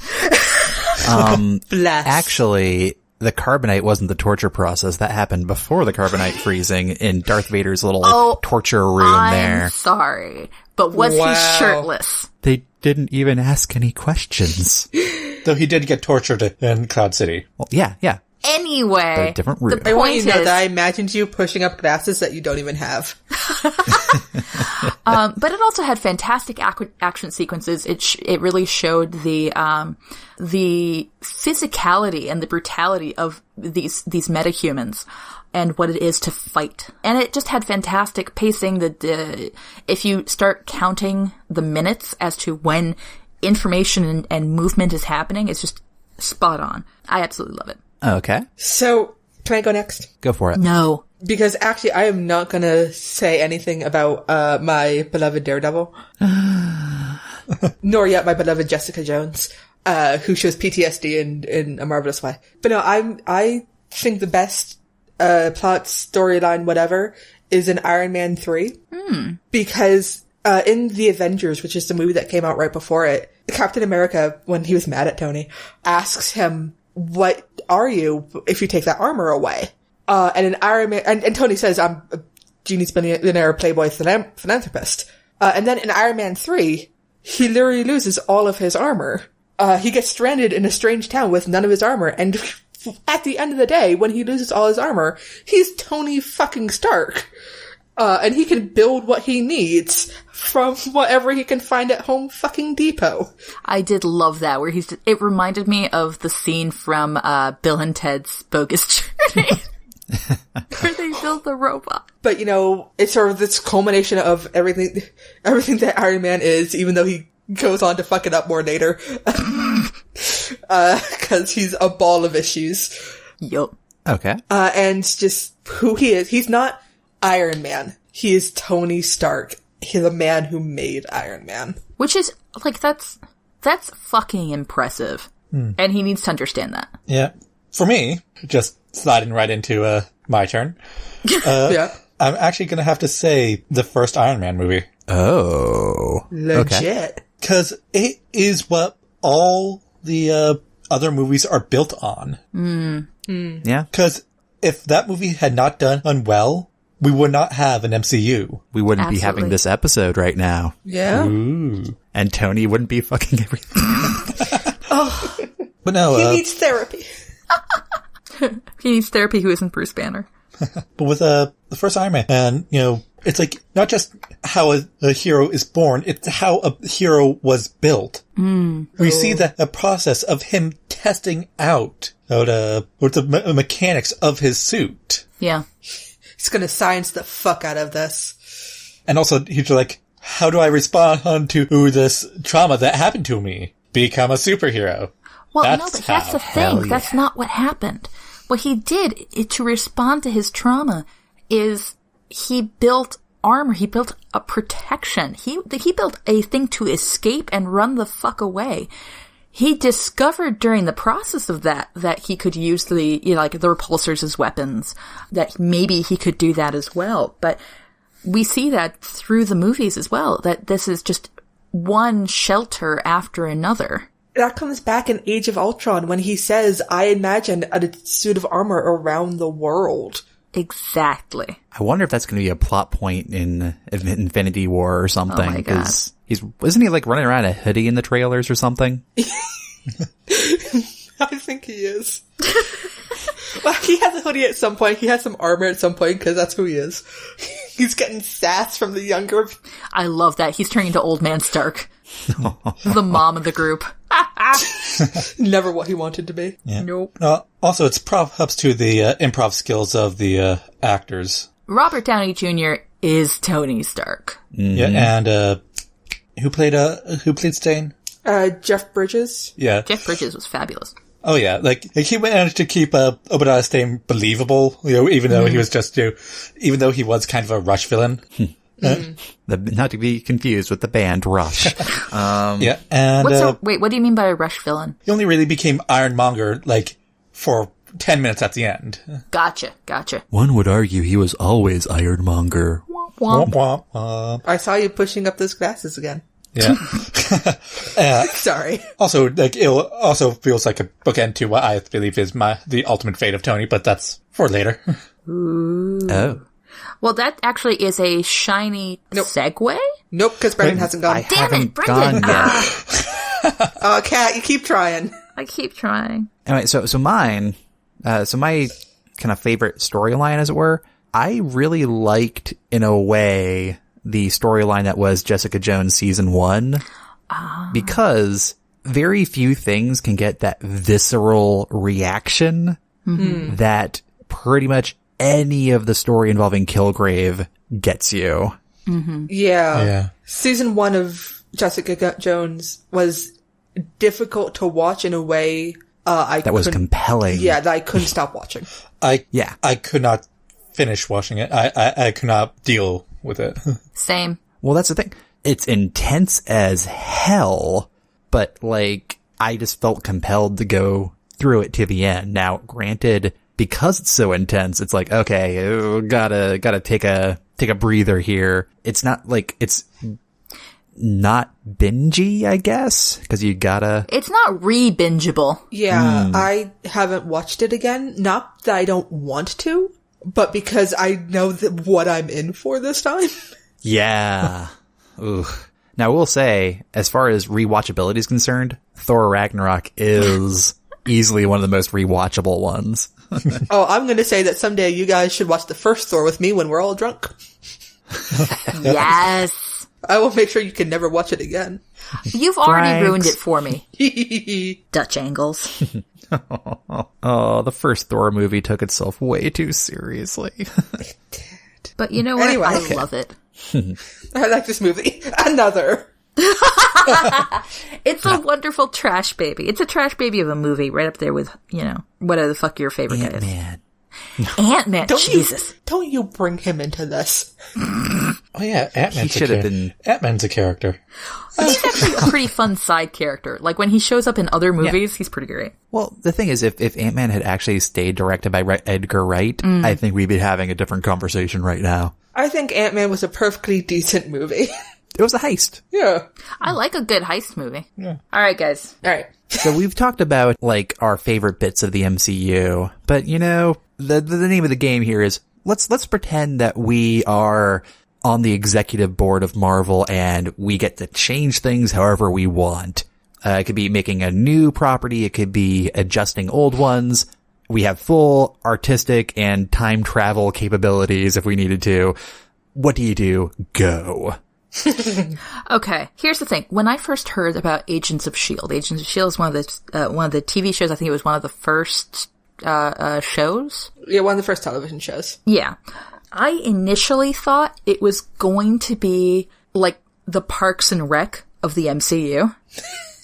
Actually, the carbonite wasn't the torture process. That happened before the carbonite freezing in Darth Vader's little torture room there. I'm sorry, but was he shirtless? They didn't even ask any questions. Though he did get tortured in Cloud City. Well, yeah. Anyway, a different room. I want you to know that I imagined you pushing up glasses that you don't even have. But it also had fantastic action sequences. It really showed the physicality and the brutality of these metahumans and what it is to fight. And it just had fantastic pacing. If you start counting the minutes as to when information and movement is happening, it's just spot on. I absolutely love it. Okay. So, can I go next? Go for it. No. Because actually, I am not going to say anything about my beloved Daredevil. Nor yet my beloved Jessica Jones, who shows PTSD in a marvelous way. But no, I think the best plot, storyline, whatever, is in Iron Man 3. Because in The Avengers, which is the movie that came out right before it, Captain America, when he was mad at Tony, asks him, "What are you if you take that armor away?" And in Iron Man, and Tony says, "I'm a genius billionaire playboy philanthropist." And then in Iron Man 3, he literally loses all of his armor. He gets stranded in a strange town with none of his armor, and at the end of the day, when he loses all his armor, he's Tony fucking Stark. And he can build what he needs from whatever he can find at Home fucking Depot. I did love that, where it reminded me of the scene from Bill and Ted's Bogus Journey. Where they build the robot. But, it's sort of this culmination of everything that Iron Man is, even though he goes on to fuck it up more later. Cause he's a ball of issues. Yup. Okay. And just who he is. He's not Iron Man. He is Tony Stark. He's the man who made Iron Man. Which is, that's fucking impressive. And he needs to understand that. Yeah. For me, just sliding right into my turn. Yeah. I'm actually going to have to say the first Iron Man movie. Oh. Legit. Because it is what all the other movies are built on. Yeah. Because if that movie had not done well, we would not have an MCU. We wouldn't Absolutely. be having this episode right now. Yeah. Ooh. And Tony wouldn't be fucking everything. But no, He needs therapy. He needs therapy who isn't Bruce Banner. but with the first Iron Man, and it's like not just how a hero is born; it's how a hero was built. We see the process of him testing out the mechanics of his suit. Yeah. He's gonna science the fuck out of this. And also, he's like, how do I respond to this trauma that happened to me? Become a superhero. Well, That's no, but that's how. the Hell thing. yeah. That's not what happened. What he did to respond to his trauma is he built armor. He built a protection. He built a thing to escape and run the fuck away. He discovered during the process of that he could use the repulsors as weapons, that maybe he could do that as well. But we see that through the movies as well, that this is just one shelter after another. That comes back in Age of Ultron when he says, I imagined a suit of armor around the world. Exactly. I wonder if that's going to be a plot point in Infinity War or something. Oh my God. Isn't he like running around a hoodie in the trailers or something? I think he is. Well, he has a hoodie at some point. He has some armor at some point because that's who he is. He's getting sass from the younger. I love that. He's turning into Old Man Stark. The mom of the group. Never what he wanted to be. Yeah. Nope. Also, it's props to the improv skills of the actors. Robert Downey Jr. is Tony Stark. Mm-hmm. Yeah, and who played Stain? Jeff Bridges. Yeah. Jeff Bridges was fabulous. Oh yeah, like he managed to keep Obadiah Stane believable, even though he was just, even though he was kind of a Rush villain. Not to be confused with the band Rush. Yeah, and wait, what do you mean by a Rush villain? he only really became Ironmonger for 10 minutes at the end. Gotcha. One would argue he was always Ironmonger. Womp womp. I saw you pushing up those glasses again. Yeah. Sorry. Also, it also feels like a bookend to what I believe is the ultimate fate of Tony, but that's for later. Ooh. Oh. Well, that actually is a shiny segue. Nope, because Brendan hasn't gone. Damn it, Brendan! Kat, you keep trying. I keep trying. Anyway, so my kind of favorite storyline, as it were, I really liked, in a way, the storyline that was Jessica Jones season 1, because very few things can get that visceral reaction that pretty much any of the story involving Kilgrave gets you. Mm-hmm. Yeah. Season 1 of Jessica Jones was difficult to watch in a way that was compelling. Yeah, that I couldn't stop watching. I could not finish watching it. I could not deal with it. Same. Well, that's the thing. It's intense as hell, but I just felt compelled to go through it to the end. Now, granted, because it's so intense, it's like, okay, gotta take a breather here. It's not it's not bingey, I guess, because you gotta. It's not re-bingeable. Yeah, I haven't watched it again. Not that I don't want to, but because I know what I'm in for this time. Yeah. Ooh. Now, I will say, as far as rewatchability is concerned, Thor Ragnarok is easily one of the most rewatchable ones. Oh, I'm going to say that someday you guys should watch the first Thor with me when we're all drunk. Yes. I will make sure you can never watch it again. You've already ruined it for me. Dutch angles. Oh, the first Thor movie took itself way too seriously. It did. But you know what? Anyway, I love it. I like this movie. Another. It's a wonderful trash baby. It's a trash baby of a movie, right up there with, whatever the fuck your favorite guy is. Ant-Man. Jesus. Don't you bring him into this. Oh yeah, Ant-Man's a character. He's actually a pretty fun side character. Like, when he shows up in other movies, he's pretty great. Well, the thing is, if Ant-Man had actually stayed directed by Edgar Wright, I think we'd be having a different conversation right now. I think Ant-Man was a perfectly decent movie. It was a heist. Yeah. I like a good heist movie. Yeah. All right, guys. All right. So we've talked about, our favorite bits of the MCU, but, the name of the game here is, let's pretend that we are on the executive board of Marvel and we get to change things however we want. It could be making a new property. It could be adjusting old ones. We have full artistic and time travel capabilities if we needed to. What do you do? Go. Okay, here's the thing. When I first heard about Agents of S.H.I.E.L.D., Agents of S.H.I.E.L.D. is one of the TV shows. I think it was one of the first shows. Yeah, one of the first television shows. Yeah. I initially thought it was going to be like the Parks and Rec of the MCU.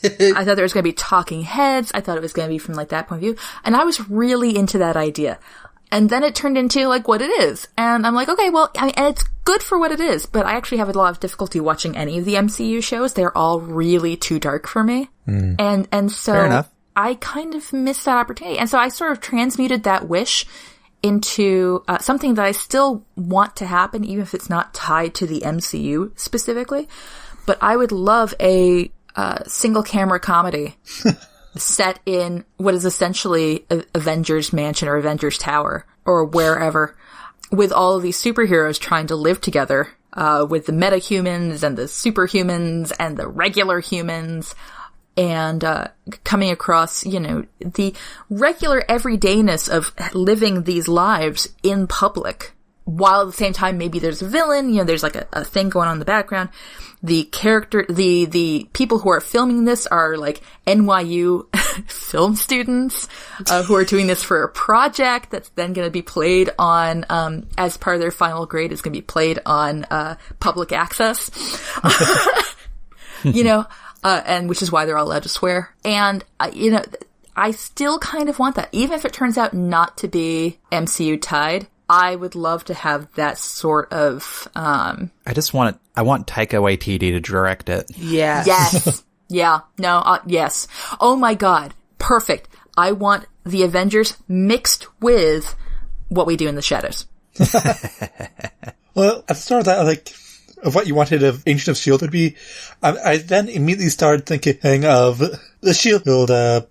I thought there was going to be talking heads. I thought it was going to be from that point of view. And I was really into that idea. And then it turned into, like, what it is. And I'm like, okay, well, and it's good for what it is, but I actually have a lot of difficulty watching any of the MCU shows. They're all really too dark for me. And so Fair enough. I kind of missed that opportunity. And so I sort of transmuted that wish into something that I still want to happen, even if it's not tied to the MCU specifically. But I would love a single camera comedy set in what is essentially Avengers Mansion or Avengers Tower or wherever, with all of these superheroes trying to live together, with the metahumans and the superhumans and the regular humans, and coming across, the regular everydayness of living these lives in public, while at the same time maybe there's a villain, there's like a thing going on in the background. The people who are filming this are like NYU film students, who are doing this for a project that's then going to be played on, as part of their final grade, is going to be played on, public access. And which is why they're all allowed to swear. And, I still kind of want that. Even if it turns out not to be MCU tied, I would love to have that sort of, I want Taika Waititi to direct it. Yeah. Yes. Yeah. No, yes. Oh my god. Perfect. I want the Avengers mixed with What We Do in the Shadows. Well, at the start of that, of what you wanted of Agent of S.H.I.E.L.D. would be, I then immediately started thinking of the S.H.I.E.L.D.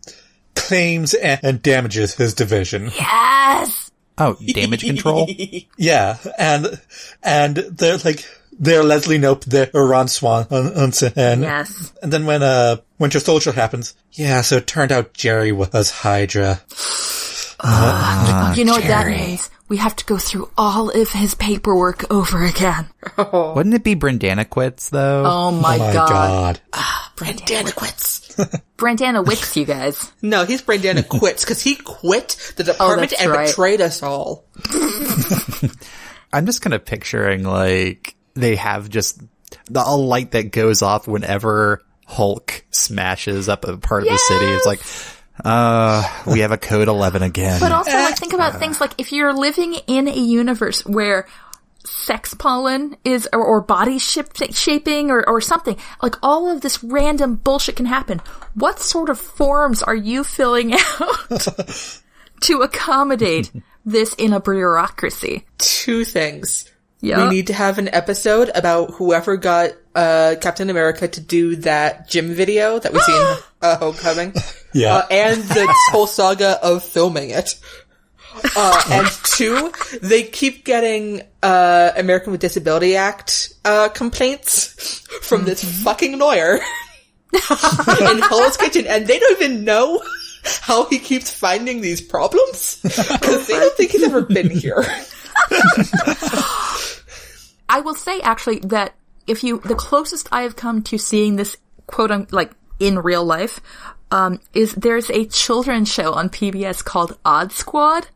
Claims and damages his division. Yes! Oh, damage control? Yeah, and they're Leslie Knope, they're Ron Swanson, and yes. And then when Winter Soldier happens, yeah, so it turned out Jerry was Hydra. You know what that means? We have to go through all of his paperwork over again. Wouldn't it be Brandanowitz, though? Oh my god. Brandanowitz. Brandanowitz, you guys. No, he's Brandanowitz, because he quit the department and betrayed us all. I'm just kind of picturing, they have just a light that goes off whenever Hulk smashes up a part of the city. It's like, we have a code 11 again. But also, think about things like if you're living in a universe where sex pollen is, or body shaping or something, all of this random bullshit can happen. What sort of forms are you filling out to accommodate this in a bureaucracy? Two things. Yeah. We need to have an episode about whoever got Captain America to do that gym video that we see in Homecoming. Yeah. And the whole saga of filming it. And two, they keep getting American with Disability Act complaints from this fucking lawyer in Hell's Kitchen, and they don't even know how he keeps finding these problems because they don't think he's ever been here. I will say actually that the closest I have come to seeing this quote in real life, is there's a children's show on PBS called Odd Squad,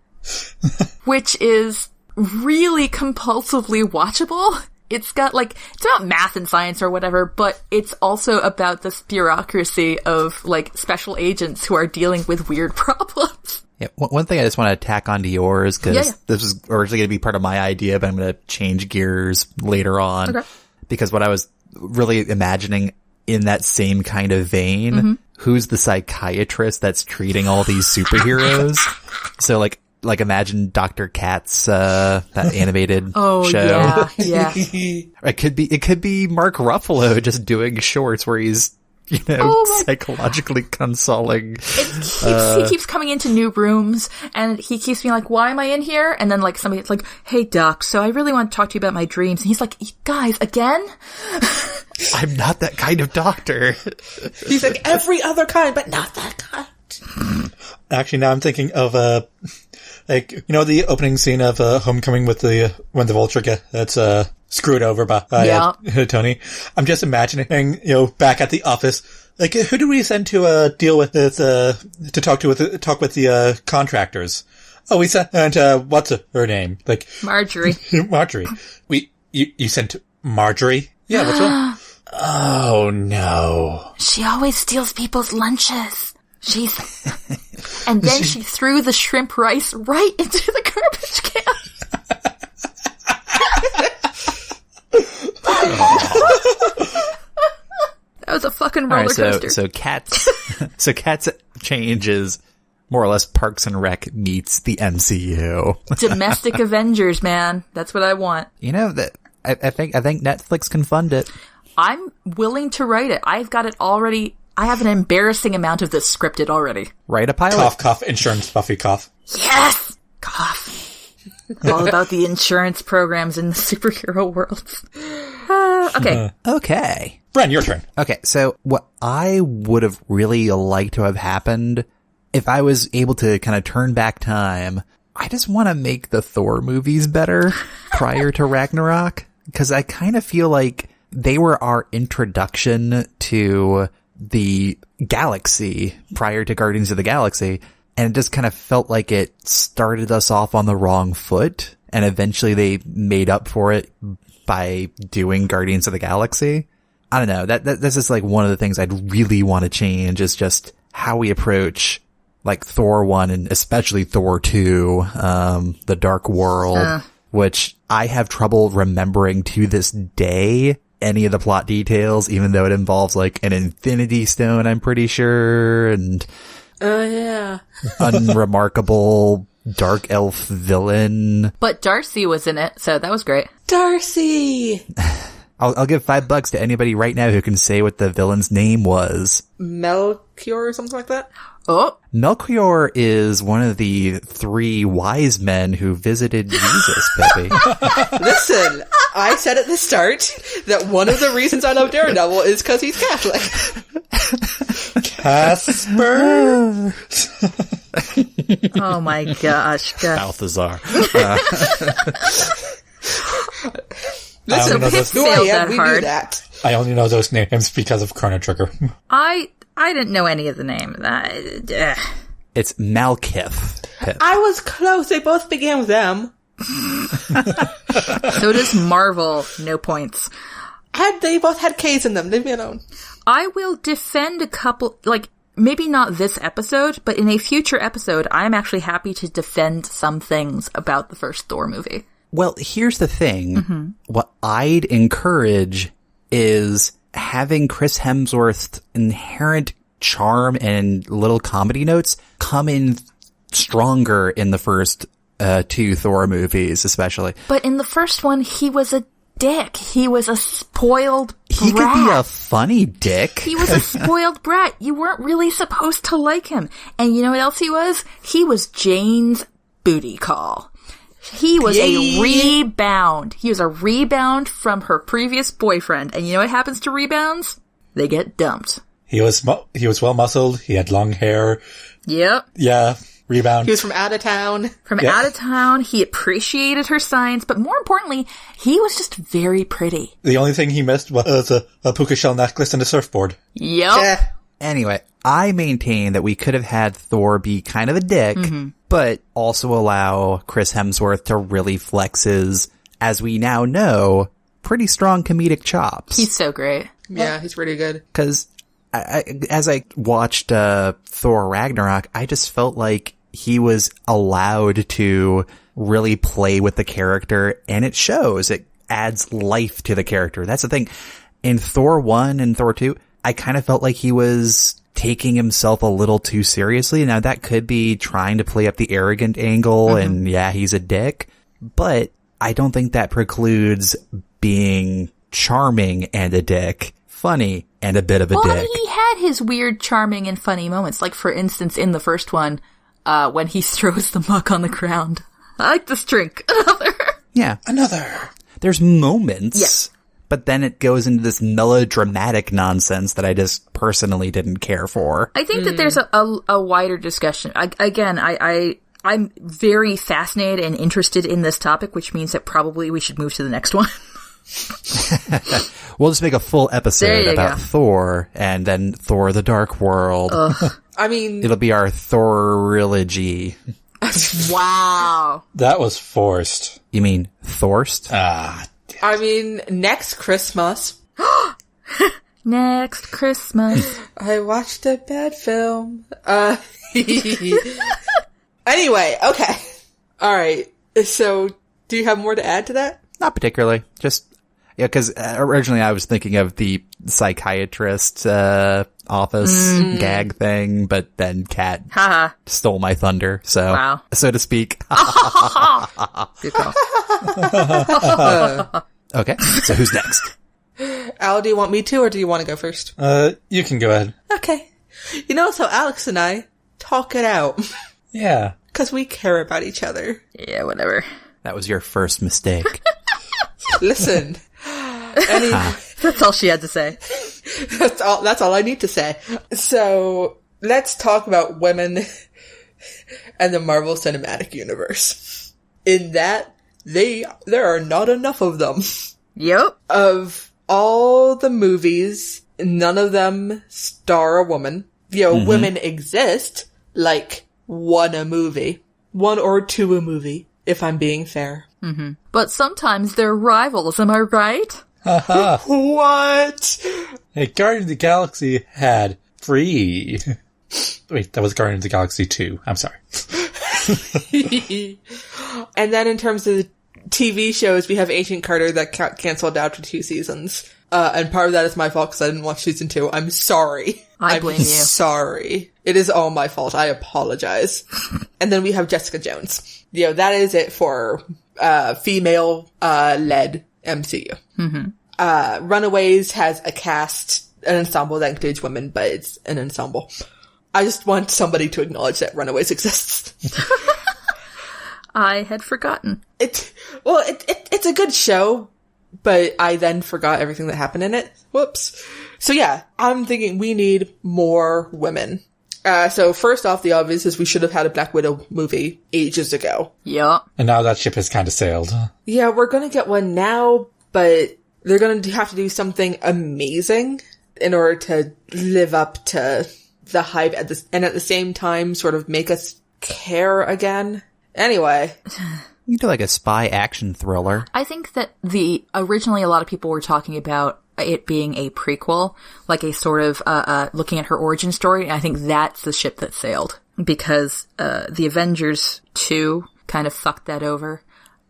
which is really compulsively watchable. It's got it's about math and science or whatever, but it's also about this bureaucracy of special agents who are dealing with weird problems. Yeah, one thing I just want to tack onto yours, because this was originally going to be part of my idea, but I'm going to change gears later on. Okay. Because what I was really imagining in that same kind of vein, who's the psychiatrist that's treating all these superheroes? So imagine Dr. Katz, that animated show. Yeah. It could be Mark Ruffalo just doing shorts where he's, psychologically consoling. He keeps coming into new rooms and he keeps being like, why am I in here? And then somebody's like, hey doc, so I really want to talk to you about my dreams. And he's like, guys, again? I'm not that kind of doctor. He's like, every other kind, but not that kind. Actually, now I'm thinking of, the opening scene of Homecoming with when the Vulture gets screwed over by Tony. I'm just imagining, back at the office, who do we send to deal with this, to talk with the contractors? Oh, we sent, what's her name? Marjorie. Marjorie. You sent Marjorie? Yeah, what's wrong? Oh no. She always steals people's lunches. And then she threw the shrimp rice right into the garbage can. That was a fucking roller coaster. So Cats changes more or less Parks and Rec meets the MCU. Domestic Avengers, man. That's what I want. You know that I think Netflix can fund it. I'm willing to write it. I've got it already. I have an embarrassing amount of this scripted already. Write a pilot. Cough, cough, insurance, Buffy, cough. Yes! Cough. All about the insurance programs in the superhero world. Okay. Okay. Bren, your turn. Okay, so what I would have really liked to have happened, if I was able to kind of turn back time, I just want to make the Thor movies better prior to Ragnarok, because I kind of feel like they were our introduction to the galaxy prior to Guardians of the Galaxy, and it just kind of felt like it started us off on the wrong foot, and eventually they made up for it by doing Guardians of the Galaxy. I don't know, that's just like one of the things I'd really want to change, is just how we approach like Thor 1 and especially Thor 2, The Dark World, which I have trouble remembering to this day any of the plot details, even though it involves like an Infinity Stone, I'm pretty sure, and unremarkable dark elf villain. But Darcy was in it, so that was great. Darcy! I'll give $5 to anybody right now who can say what the villain's name was. Melchior or something like that? Oh. Melchior is one of the 3 wise men who visited Jesus, baby. Listen, I said at the start that one of the reasons I love Daredevil is because he's Catholic. Casper? Oh my gosh. Balthazar. Listen, Pip failed that we hard. knew that. I only know those names because of Chrono Trigger. I didn't know any of the name. It's Malkith. Pip. I was close. They both began with M. So does Marvel. No points. They both had K's in them. Leave me alone. I will defend a couple, like, maybe not this episode, but in a future episode, I'm actually happy to defend some things about the first Thor movie. Well, here's the thing. What I'd encourage is having Chris Hemsworth's inherent charm and little comedy notes come in stronger in the first 2 Thor movies, especially. But in the first one, he was a dick. He was a spoiled brat. He could be a funny dick. He was a spoiled brat. You weren't really supposed to like him. And you know what else he was? He was Jane's booty call. He was a rebound. He was a rebound from her previous boyfriend. And you know what happens to rebounds? They get dumped. He was well muscled. He had long hair. Yep. Yeah. Rebound. He was from out of town. Out of town. He appreciated her science, but more importantly, he was just very pretty. The only thing he missed was a puka shell necklace and a surfboard. Yep. Yeah. Anyway, I maintain that we could have had Thor be kind of a dick, but also allow Chris Hemsworth to really flex his, as we now know, pretty strong comedic chops. He's so great. Yeah, he's pretty good. Because as I watched Thor Ragnarok, I just felt like he was allowed to really play with the character, and it shows. It adds life to the character. That's the thing. In Thor 1 and Thor 2, I kind of felt like he was taking himself a little too seriously. Now, that could be trying to play up the arrogant angle, and yeah, he's a dick, but I don't think that precludes being charming and a dick, funny and a bit of a dick. He had his weird, charming, and funny moments. Like, for instance, in the first one, when he throws the mug on the ground. I like this drink. Another. Yeah. Another. There's moments. Yes. But then it goes into this melodramatic nonsense that I just personally didn't care for. I think that there's a wider discussion. I'm very fascinated and interested in this topic, which means that probably we should move to the next one. We'll just make a full episode about Thor, and then Thor the Dark World. I mean... It'll be our Thor-rilogy. Wow. That was forced. You mean Thorst? I mean, next Christmas... Next Christmas. I watched a bad film. Anyway, okay. All right. So, do you have more to add to that? Not particularly. Just, yeah, because originally I was thinking of the psychiatrist office gag thing, but then Kat stole my thunder, so to speak. Good call. Okay, so who's next? Al, do you want me to, or do you want to go first? You can go ahead. Okay. So Alex and I talk it out. Yeah. Because we care about each other. Yeah, whatever. That was your first mistake. Listen. That's all she had to say. That's all I need to say. So, let's talk about women and the Marvel Cinematic Universe. In that, there are not enough of them. Yep. Of all the movies, none of them star a woman. Women exist, like, one a movie. One or two a movie, if I'm being fair. Mm-hmm. But sometimes they're rivals, am I right? What? Hey, Guardians of the Galaxy had 3. Wait, that was Guardians of the Galaxy 2. I'm sorry. And then in terms of TV shows, we have Agent Carter that canceled after 2 seasons. And part of that is my fault because I didn't watch season 2. I'm sorry. I blame you. Sorry. It is all my fault. I apologize. And then we have Jessica Jones. That is it for female-led MCU. Mm-hmm. Runaways has an ensemble that includes women, but it's an ensemble. I just want somebody to acknowledge that Runaways exists. I had forgotten. It's a good show, but I then forgot everything that happened in it. Whoops. So yeah, I'm thinking we need more women. So first off, the obvious is we should have had a Black Widow movie ages ago. Yeah. And now that ship has kind of sailed. Yeah, we're gonna get one now, but they're gonna have to do something amazing in order to live up to the hype and at the same time sort of make us care again. Anyway. You do like a spy action thriller. I think that originally a lot of people were talking about it being a prequel, like a sort of looking at her origin story, and I think that's the ship that sailed. Because the Avengers 2 kind of fucked that over,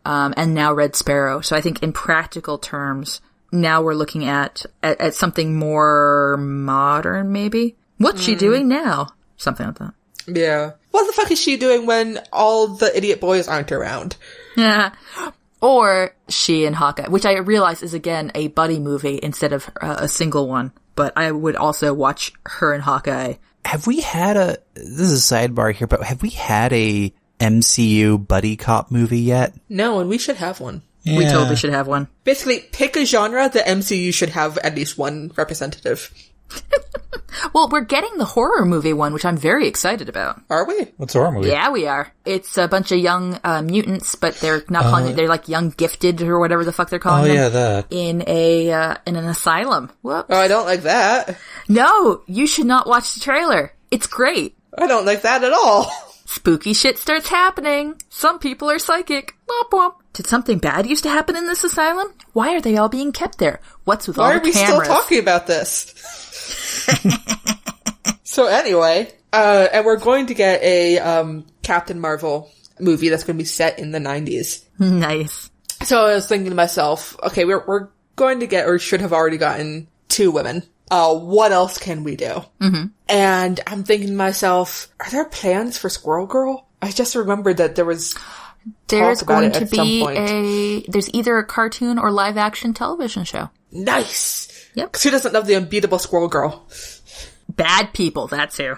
and now Red Sparrow. So I think in practical terms, now we're looking at something more modern, maybe? What's she doing now? Something like that. Yeah. What the fuck is she doing when all the idiot boys aren't around? Yeah. Or she and Hawkeye, which I realize is, again, a buddy movie instead of a single one. But I would also watch her and Hawkeye. Have we had this is a sidebar here, but have we had a MCU buddy cop movie yet? No, and we should have one. Yeah. We totally should have one. Basically, pick a genre, the MCU should have at least one representative. Well, we're getting the horror movie one, which I'm very excited about. Are we? What's the horror movie? Yeah, we are. It's a bunch of young mutants, but they're not calling it, they're like young gifted or whatever the fuck they're calling them. Oh, yeah, that. In an asylum. Whoops. Oh, I don't like that. No, you should not watch the trailer. It's great. I don't like that at all. Spooky shit starts happening. Some people are psychic. Womp womp. Did something bad used to happen in this asylum? Why are they all being kept there? What's with all the cameras? Why are we still talking about this? So anyway, and we're going to get a Captain Marvel movie that's going to be set in the 90s. Nice. So I was thinking to myself, okay, we're going to get, or should have already gotten, 2 women. What else can we do? Mm-hmm. And I'm thinking to myself, are there plans for Squirrel Girl? I just remembered that there's going to be there's either a cartoon or live action television show. Nice. Yep. 'Cause who doesn't love the unbeatable Squirrel Girl? Bad people, that's who.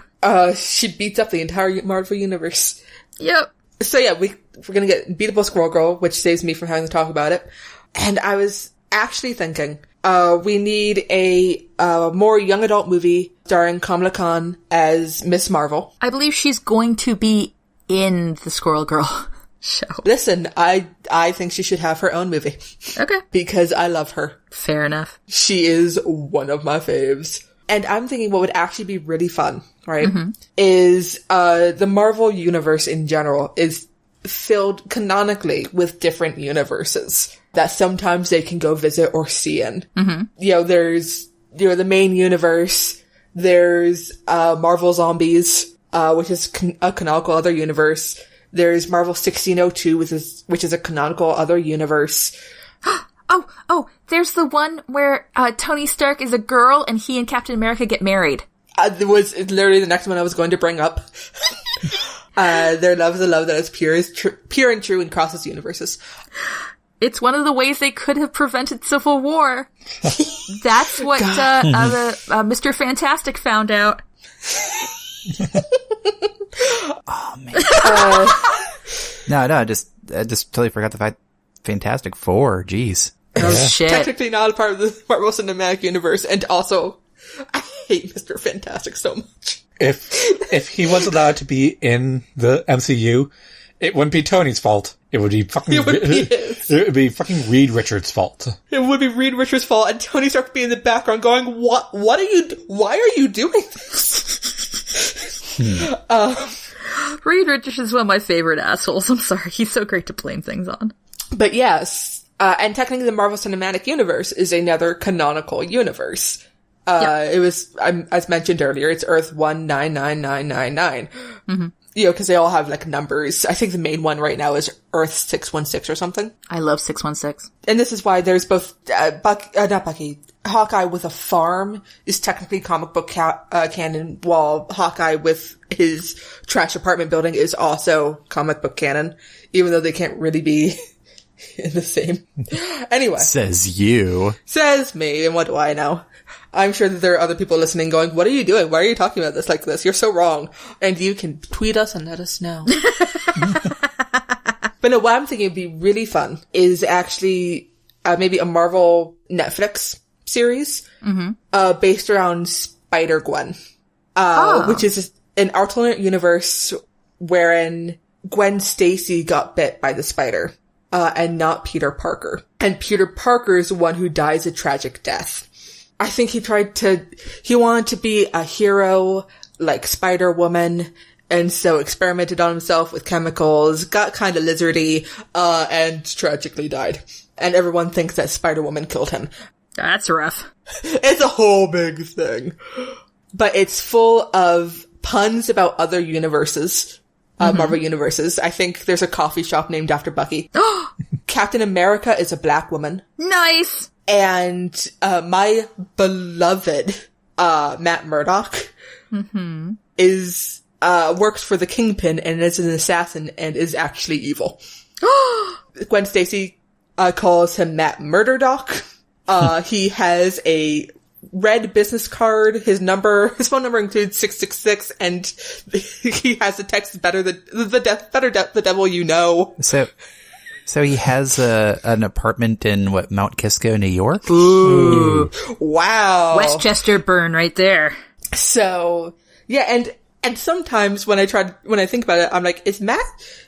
She beats up the entire Marvel universe. Yep. So yeah, we're gonna get Beatable Squirrel Girl, which saves me from having to talk about it. And I was actually thinking, we need a more young adult movie starring Kamala Khan as Miss Marvel. I believe she's going to be in the Squirrel Girl show. Listen, I think she should have her own movie. Okay. Because I love her. Fair enough. She is one of my faves. And I'm thinking what would actually be really fun, right, is the Marvel universe in general is filled canonically with different universes that sometimes they can go visit or see in. Mm-hmm. There's the main universe. There's Marvel Zombies, which is a canonical other universe. There's Marvel 1602, which is a canonical other universe. Oh, there's the one where Tony Stark is a girl and he and Captain America get married. It was literally the next one I was going to bring up. Their love is a love that is pure and true and crosses universes. It's one of the ways they could have prevented Civil War. That's what Mr. Fantastic found out. Oh man! No, I just totally forgot the fact. Fantastic Four, jeez. Oh shit! Technically not a part of the Marvel Cinematic Universe, and also, I hate Mr. Fantastic so much. If he was allowed to be in the MCU, it wouldn't be Tony's fault. It would be fucking. It would be fucking Reed Richards' fault. It would be Reed Richards' fault, and Tony Stark would be in the background going, "What are you? Why are you doing this?" Reed Richards is one of my favorite assholes. I'm sorry, he's so great to blame things on. But yes, and technically the Marvel Cinematic Universe is another canonical universe. It was, as mentioned earlier, it's Earth 199999. Mm-hmm. Because they all have, like, numbers. I think the main one right now is Earth 616 or something. I love 616. And this is why there's both, Hawkeye with a farm is technically comic book canon, while Hawkeye with his trash apartment building is also comic book canon, even though they can't really be in the same. Anyway. Says you. Says me, and what do I know? I'm sure that there are other people listening going, what are you doing? Why are you talking about this like this? You're so wrong. And you can tweet us and let us know. But no, what I'm thinking would be really fun is actually maybe a Marvel Netflix series based around Spider-Gwen, which is an alternate universe wherein Gwen Stacy got bit by the spider. And not Peter Parker. And Peter Parker is the one who dies a tragic death. I think he wanted to be a hero like Spider-Woman, and so experimented on himself with chemicals, got kind of lizardy, and tragically died. And everyone thinks that Spider-Woman killed him. That's rough. It's a whole big thing. But it's full of puns about other universes. Marvel universes. I think there's a coffee shop named after Bucky. Captain America is a black woman. Nice! And my beloved Matt Murdock is works for the Kingpin and is an assassin and is actually evil. Gwen Stacy calls him Matt Murderdock. He has a red business card. His phone number includes 666, and he has the text better the devil you know. So he has an apartment in Mount Kisco, New York? Ooh. Wow. Westchester burn right there. So, yeah, and sometimes when I think about it, I'm like, is Matt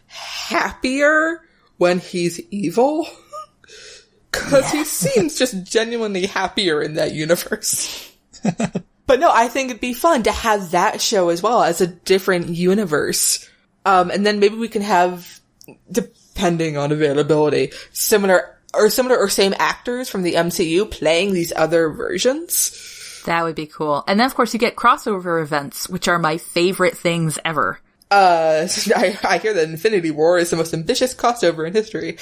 happier when he's evil? Cause he seems just genuinely happier in that universe. But no, I think it'd be fun to have that show as well as a different universe. And then maybe we can have, depending on availability, similar or same actors from the MCU playing these other versions. That would be cool. And then of course you get crossover events, which are my favorite things ever. I hear that Infinity War is the most ambitious crossover in history.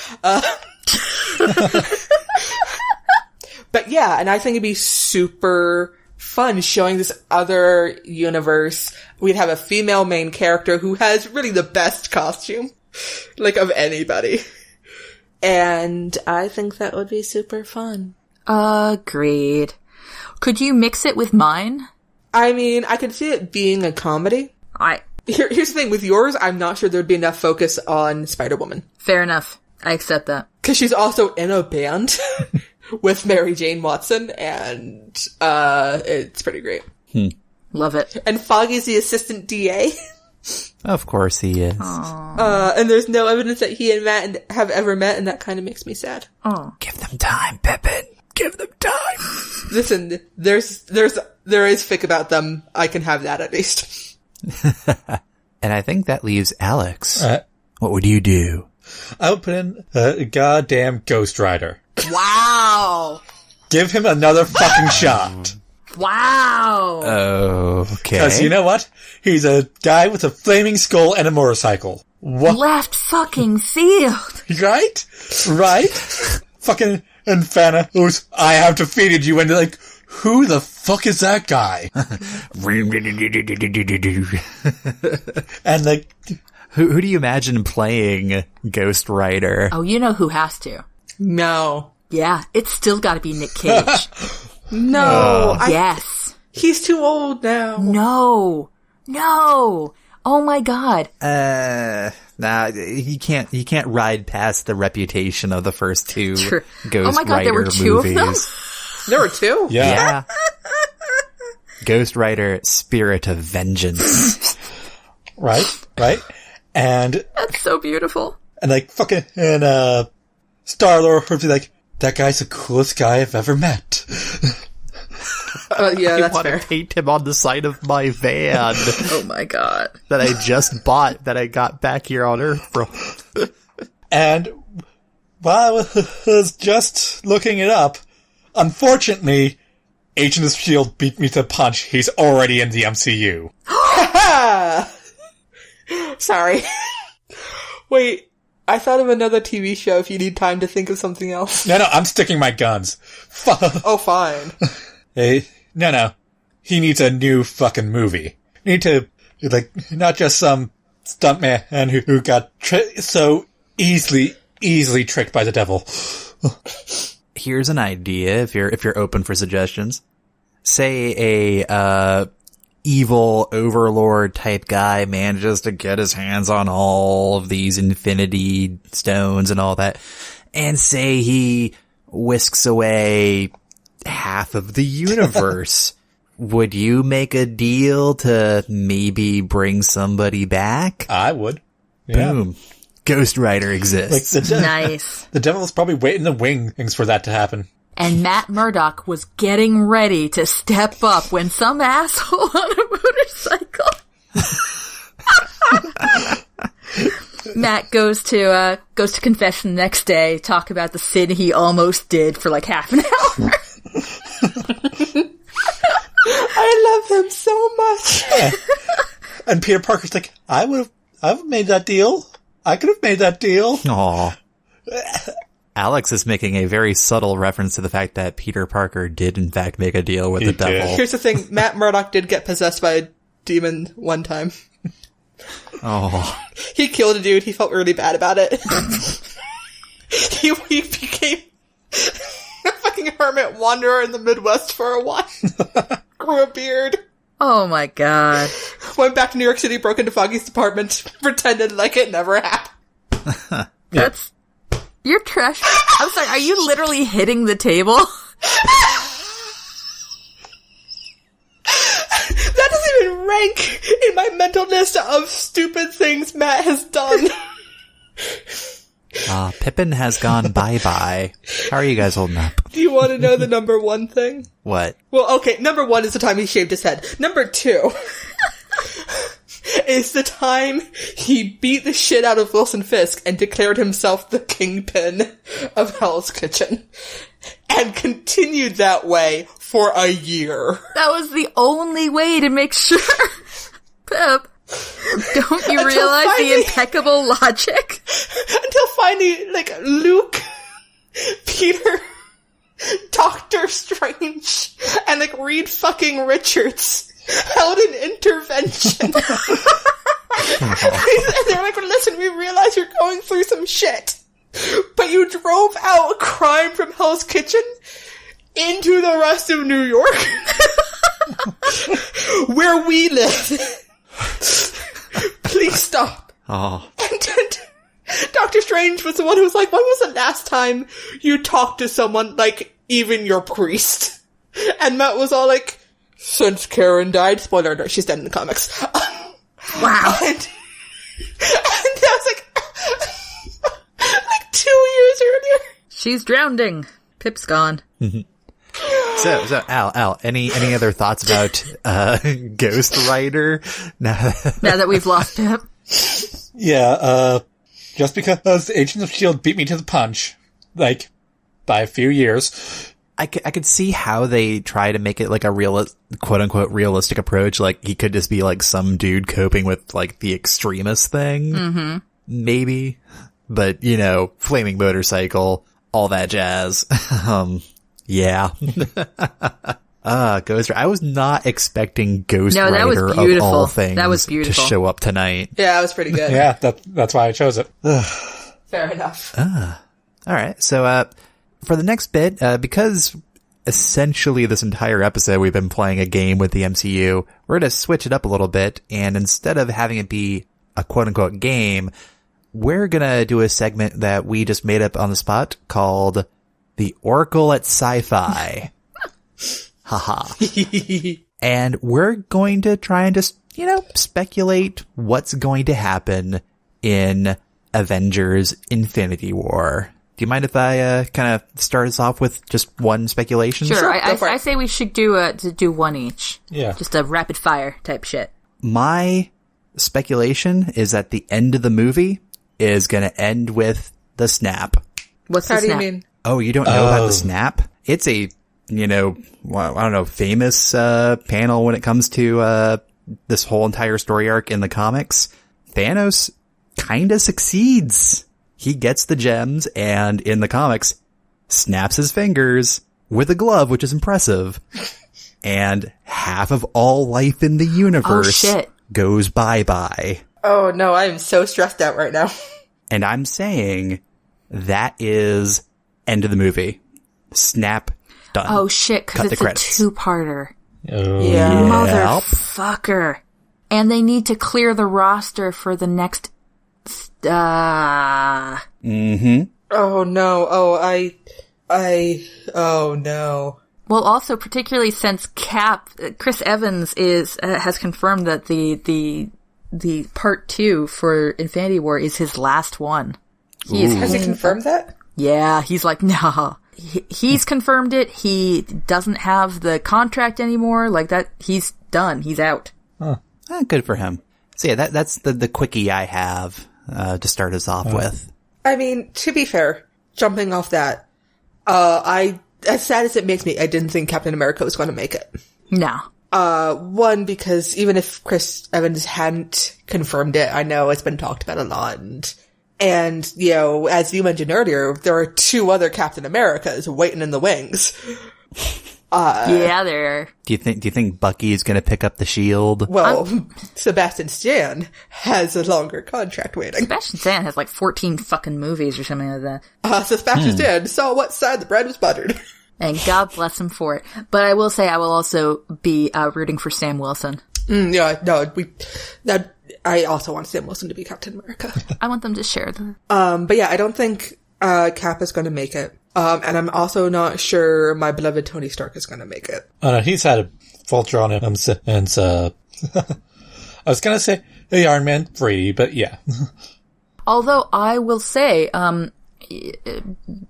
But yeah, and I think it'd be super fun showing this other universe. We'd have a female main character who has really the best costume, like, of anybody. And I think that would be super fun. Agreed. Could you mix it with mine? I mean, I could see it being a comedy. Here's the thing, with yours, I'm not sure there'd be enough focus on Spider-Woman. Fair enough. I accept that. Because she's also in a band with Mary Jane Watson, and it's pretty great. Love it. And Foggy's the assistant DA. Of course he is. And there's no evidence that he and Matt have ever met, and that kind of makes me sad. Oh. Give them time, Pippin. Give them time. Listen, there is fic about them. I can have that at least. And I think that leaves Alex. What would you do? I would put in a goddamn Ghost Rider. Wow. Give him another fucking shot. Wow. Okay. Because you know what? He's a guy with a flaming skull and a motorcycle. What? Left fucking field. Right? Right? Fucking Thanos, I have defeated you, and they're like, who the fuck is that guy? And like, who do you imagine playing Ghost Rider? Oh, you know who has to. No. Yeah, it's still gotta be Nick Cage. No. Yes. He's too old now. No. Oh my god. Nah, he can't ride past the reputation of the first two Sure. Ghost Oh my God, Rider there were two of movies. them? There were two? yeah. Ghost Rider, Spirit of Vengeance. Right? And That's so beautiful. like fucking, and Star-Lord would be like, that guy's the coolest guy I've ever met. Yeah, I that's want fair. to paint him on the side of my van Oh my god. that I just bought, that I got back here on Earth from. And while I was just looking it up, unfortunately, Agent of S.H.I.E.L.D. beat me to the punch. He's already in the MCU. Sorry. Wait, I thought of another TV show if you need time to think of something else. No, I'm sticking my guns. Oh, fine. Hey, no. He needs a new fucking movie. Need to, like, not just some stuntman who got so easily tricked by the devil. Here's an idea, if you're open for suggestions. Say a evil overlord type guy manages to get his hands on all of these infinity stones and all that, and say he whisks away half of the universe. Would you make a deal to maybe bring somebody back? I would. Yeah. Boom. Ghost Rider exists. Like Nice. the devil's probably waiting in the wings for that to happen. And Matt Murdock was getting ready to step up when some asshole on a motorcycle. Matt goes to confession the next day, talk about the sin he almost did for like half an hour. I love him so much. Yeah. And Peter Parker's like, I've made that deal. I could have made that deal. Aw. Alex is making a very subtle reference to the fact that Peter Parker did in fact make a deal with the devil. Here's the thing, Matt Murdock did get possessed by a demon one time. Oh. He killed a dude, he felt really bad about it. he became a fucking hermit wanderer in the Midwest for a while. Grew a beard. Oh my god. Went back to New York City, broke into Foggy's apartment, pretended like it never happened. That's... You're trash. I'm sorry, are you literally hitting the table? That doesn't even rank in my mental list of stupid things Matt has done. Pippin has gone bye-bye. How are you guys holding up? Do you want to know the number one thing? What? Well, okay, number one is the time he shaved his head. Number two is the time he beat the shit out of Wilson Fisk and declared himself the kingpin of Hell's Kitchen. And continued that way for a year. That was the only way to make sure. Pip, don't you realize the impeccable logic? Until finally, like, Luke, Peter, Doctor Strange, and, like, Reed fucking Richards held an intervention. And they're like, listen, we realize you're going through some shit, but you drove out crime from Hell's Kitchen into the rest of New York, where we live. Please stop. Oh. And Doctor Strange was the one who was like, when was the last time you talked to someone, like, even your priest? And Matt was all like, since Karen died. Spoiler alert, she's dead in the comics. Wow. And I was like, like 2 years earlier. She's drowning. Pip's gone. So Al, any other thoughts about Ghost Rider? Now that we've lost Pip. Yeah, just because the Agents of S.H.I.E.L.D. beat me to the punch, like, by a few years, I could see how they try to make it like a quote unquote realistic approach. Like he could just be like some dude coping with like the extremist thing. Mm-hmm. Maybe. But, flaming motorcycle, all that jazz. Yeah. Ghost Rider. I was not expecting Ghost Rider that was of all things that was beautiful. to show up tonight. Yeah, it was pretty good. Yeah, that's why I chose it. Fair enough. All right. So, for the next bit, because essentially this entire episode we've been playing a game with the MCU, we're going to switch it up a little bit. And instead of having it be a quote unquote game, we're going to do a segment that we just made up on the spot called The Oracle at Sci-Fi. Haha. And we're going to try and just, speculate what's going to happen in Avengers Infinity War. Do you mind if I kind of start us off with just one speculation? Sure, I say we should do one each. Yeah. Just a rapid fire type shit. My speculation is that the end of the movie is going to end with the snap. What's the How do snap? you mean? Oh, you don't know about the snap? It's a, I don't know, famous panel when it comes to this whole entire story arc in the comics. Thanos kind of succeeds. He gets the gems and in the comics snaps his fingers with a glove, which is impressive. And half of all life in the universe goes bye-bye. Oh no, I am so stressed out right now. And I'm saying that is end of the movie. Snap, done. Oh shit, because it's a credits. two-parter. Oh. Yeah. Motherfucker. And they need to clear the roster for the next... Mm-hmm. Oh no, oh no. Well, also, particularly since Chris Evans has confirmed that the part 2 for Infinity War is his last one. Has he confirmed that? Yeah, he's like, no. He's confirmed it. He doesn't have the contract anymore. Like that, he's done. He's out. Huh. Good for him. So yeah, that's the quickie I have to start us off with. I mean, to be fair, jumping off that, as sad as it makes me, I didn't think Captain America was going to make it. No. One, because even if Chris Evans hadn't confirmed it, I know it's been talked about a lot. And as you mentioned earlier, there are 2 other Captain Americas waiting in the wings. Yeah, there are. Do you think Bucky is going to pick up the shield? Well, Sebastian Stan has a longer contract waiting. Sebastian Stan has like 14 fucking movies or something like that. Sebastian Stan saw what side the bread was buttered. And God bless him for it. But I will say I will also be rooting for Sam Wilson. I also want Sam Wilson to be Captain America. I want them to share them. But yeah, I don't think Cap is going to make it. And I'm also not sure my beloved Tony Stark is going to make it. Oh no, he's had a Vulture on him since, I was going to say the Iron Man 3, but yeah. Although I will say,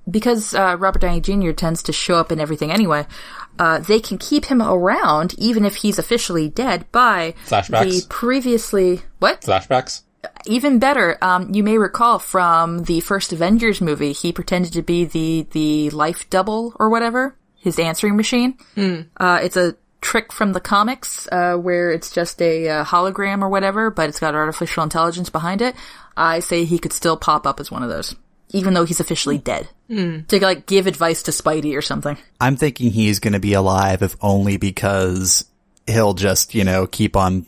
because Robert Downey Jr. tends to show up in everything anyway, they can keep him around even if he's officially dead by flashbacks. The previously... What? Flashbacks. Even better, you may recall from the first Avengers movie, he pretended to be the life double or whatever, his answering machine. It's a trick from the comics, where it's just a hologram or whatever, but it's got artificial intelligence behind it. I say he could still pop up as one of those, even though he's officially dead. To give advice to Spidey or something. I'm thinking he's going to be alive, if only because he'll just, keep on,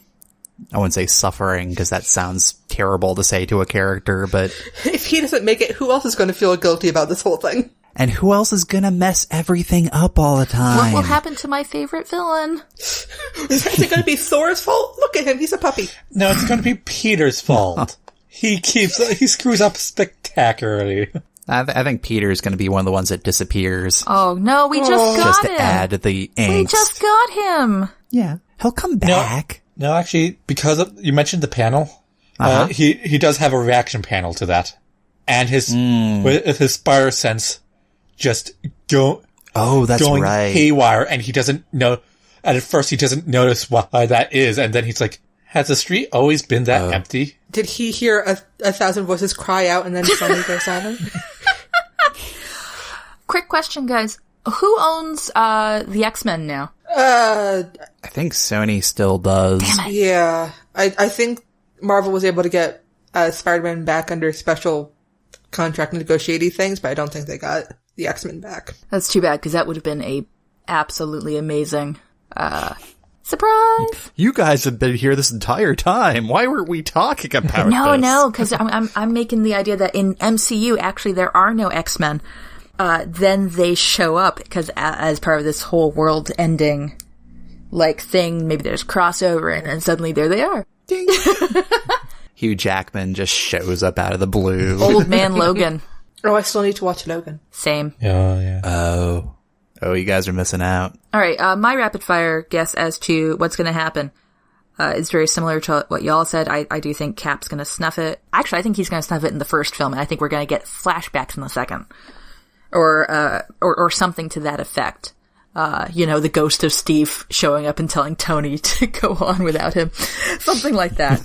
I wouldn't say suffering, because that sounds terrible to say to a character, but... If he doesn't make it, who else is going to feel guilty about this whole thing? And who else is going to mess everything up all the time? What will happen to my favorite villain? Is it going to be Thor's fault? Look at him, he's a puppy. No, it's going to be Peter's fault. He screws up spectacularly. I think Peter's going to be one of the ones that disappears. Oh, no, we just got just him. To add the angst. We just got him. Yeah, he'll come back. No, actually, because you mentioned the panel, he does have a reaction panel to that. And with his spider sense just going haywire, and he doesn't know, and at first he doesn't notice why that is, and then he's like, has the street always been that empty? Did he hear a thousand voices cry out and then suddenly go silent? Quick question, guys. Who owns the X-Men now? I think Sony still does. Damn it. Yeah. I think Marvel was able to get Spider-Man back under special contract negotiating things, but I don't think they got the X-Men back. That's too bad, because that would have been a absolutely amazing surprise. You guys have been here this entire time. Why weren't we talking about this? No, because I'm making the idea that in MCU, actually, there are no X-Men. Then they show up, because as part of this whole world-ending, like, thing, maybe there's crossover, and then suddenly there they are. Ding. Hugh Jackman just shows up out of the blue. Old man Logan. Oh, I still need to watch Logan. Same. Yeah. Oh, you guys are missing out. All right, my rapid-fire guess as to what's going to happen is very similar to what y'all said. I do think Cap's going to snuff it. Actually, I think he's going to snuff it in the first film, and I think we're going to get flashbacks in the second. Or something to that effect. The ghost of Steve showing up and telling Tony to go on without him. Something like that.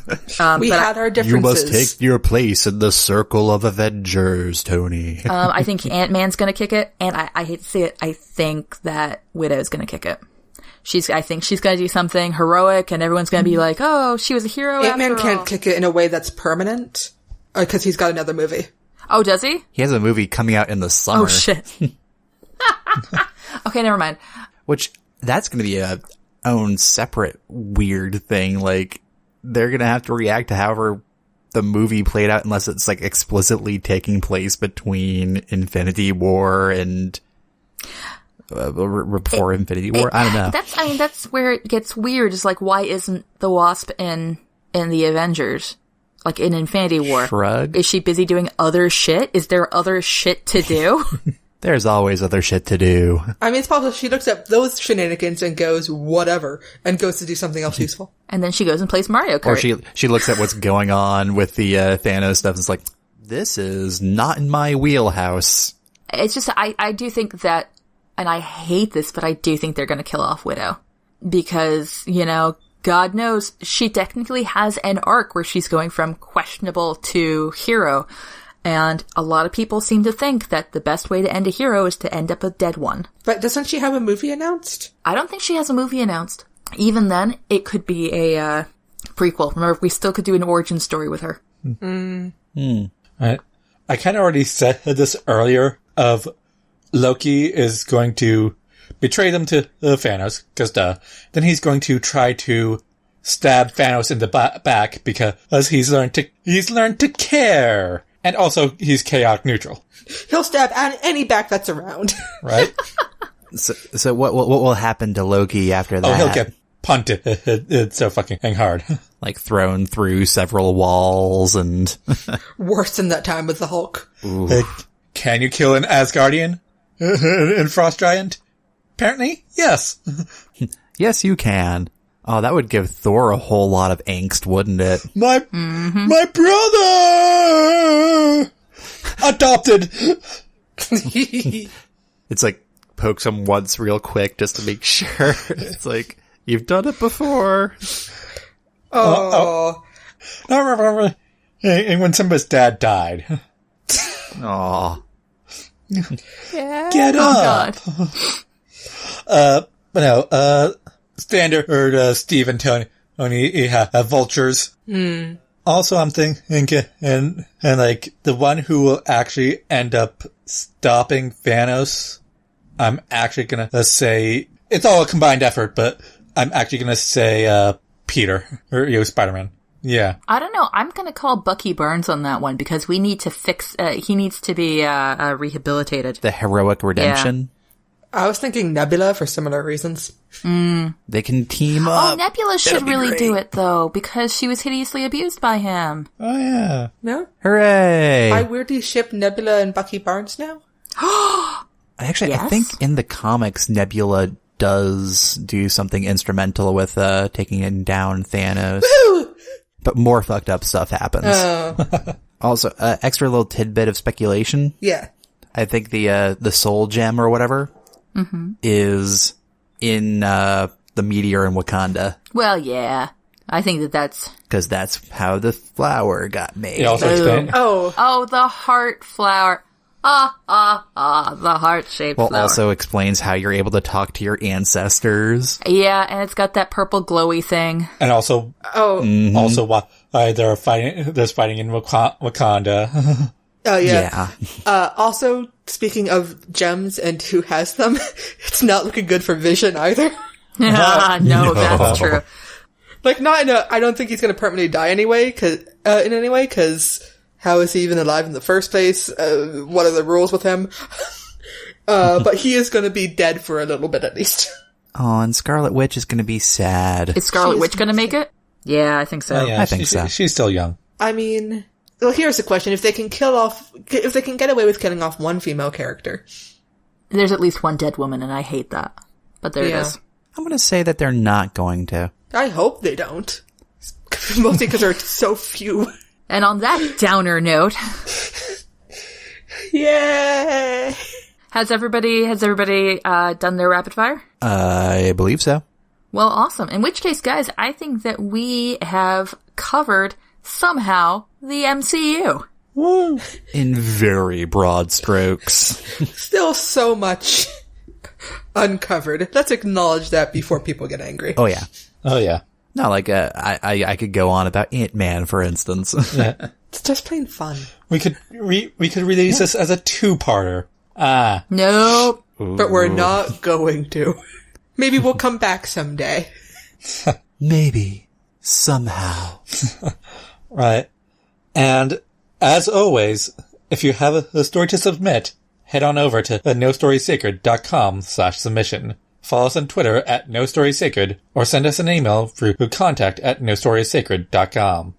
We had our differences. You must take your place in the circle of Avengers, Tony. I think Ant-Man's gonna kick it, and I hate to say it, I think that Widow's gonna kick it. I think she's gonna do something heroic, and everyone's gonna be like, oh, she was a hero Ant-Man after all. can't kick it in a way that's permanent, because he's got another movie. Oh, does he? He has a movie coming out in the summer. Oh, shit. Okay, never mind. Which, that's going to be a own separate weird thing. Like, they're going to have to react to however the movie played out, unless it's, like, explicitly taking place between Infinity War and before Infinity War. I don't know. That's where it gets weird, is like, why isn't the Wasp in the Avengers? Like, in Infinity War. Shrug. Is she busy doing other shit? Is there other shit to do? There's always other shit to do. I mean, it's possible she looks at those shenanigans and goes, whatever, and goes to do something else useful. And then she goes and plays Mario Kart. Or she looks at what's going on with the Thanos stuff and is like, this is not in my wheelhouse. It's just, I do think that, and I hate this, but I do think they're going to kill off Widow. Because, God knows, she technically has an arc where she's going from questionable to hero. And a lot of people seem to think that the best way to end a hero is to end up a dead one. But doesn't she have a movie announced? I don't think she has a movie announced. Even then, it could be a prequel. Remember, we still could do an origin story with her. I kind of already said this earlier of Loki is going to betray them to Thanos, because then he's going to try to stab Thanos in the back because he's learned to care. And also, he's chaotic neutral. He'll stab any back that's around. Right? So what will happen to Loki after that? Oh, he'll get punted. It's so fucking hard. Like thrown through several walls and... Worse than that time with the Hulk. Can you kill an Asgardian? In Frost Giant? Apparently, yes. Yes, you can. Oh, that would give Thor a whole lot of angst, wouldn't it? My brother! Adopted! It's like, pokes him once real quick just to make sure. It's like, you've done it before. Oh. I remember when somebody's dad died. Aw. Yeah. Get up! God. But no, standard Steve and Tony have vultures. Also, I'm thinking, and like, the one who will actually end up stopping Thanos, I'm actually gonna say, it's all a combined effort, but I'm actually gonna say, Peter, or, Spider-Man. Yeah. I don't know. I'm going to call Bucky Barnes on that one, because we need to fix, he needs to be, rehabilitated. The heroic redemption. I was thinking Nebula for similar reasons. They can team up. Oh, Nebula should really great. do it, though, because she was hideously abused by him. Oh, yeah. No? Hooray! I weirdly ship Nebula and Bucky Barnes now. Actually, Yes? I think in the comics, Nebula does do something instrumental with taking down Thanos. Woo! But more fucked up stuff happens. Oh. Also, extra little tidbit of speculation. Yeah. I think the soul gem or whatever is in the meteor in Wakanda. Well, yeah. I think that's... Because that's how the flower got made. It also Boom. explains. Oh. Oh, the heart flower. The heart-shaped Well, flower. also explains how you're able to talk to your ancestors. Yeah, and it's got that purple glowy thing. And also, also why there's fighting in Wakanda. Oh, Yeah. Also, speaking of gems and who has them, it's not looking good for Vision either. No, that's true. Like, I don't think he's gonna permanently die anyway, in any way, cause how is he even alive in the first place? What are the rules with him? But he is gonna be dead for a little bit at least. Oh, and Scarlet Witch is going to be sad. Is Scarlet Witch gonna make it? Yeah, I think so. Oh, yeah, I think so. She's still young. I mean, well, here's the question. If they can get away with killing off one female character. There's at least one dead woman, and I hate that. But there it is. I'm going to say that they're not going to. I hope they don't. Mostly because there are so few. And on that downer note, Yay! has everybody done their rapid fire? I believe so. Well, awesome. In which case, guys, I think that we have covered somehow the MCU. Woo! In very broad strokes. Still so much uncovered. Let's acknowledge that before people get angry. Oh, yeah. Oh, yeah. No, like, I could go on about Ant-Man, for instance. It's just plain fun. We could release this as a 2-parter. Nope. But we're not going to. Maybe we'll come back someday. Maybe. Somehow. Right. And, as always, if you have a story to submit, head on over to nostorysacred.com/submission. Follow us on Twitter at nostorysacred, or send us an email through contact@nostorysacred.com.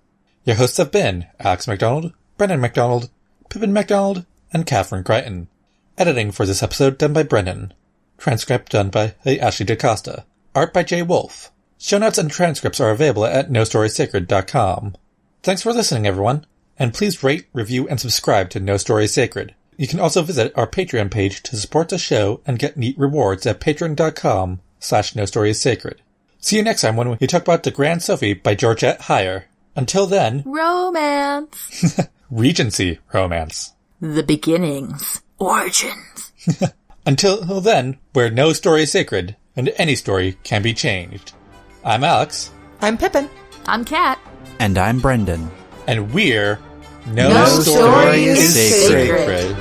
Your hosts have been Alex McDonald, Brendan McDonald, Pippin McDonald, and Catherine Crichton. Editing for this episode done by Brendan. Transcript done by Ashley DaCosta. Art by Jay Wolf. Show notes and transcripts are available at nostorysacred.com. Thanks for listening, everyone, and please rate, review, and subscribe to No Story Sacred. You can also visit our Patreon page to support the show and get neat rewards at patreon.com/nostorysacred. See you next time when we talk about The Grand Sophie by Georgette Heyer. Until then, Romance. Regency romance. The beginnings. Origins. Until then, where no story is sacred, and any story can be changed. I'm Alex. I'm Pippin. I'm Kat. And I'm Brendan. And we're No Story is Sacred.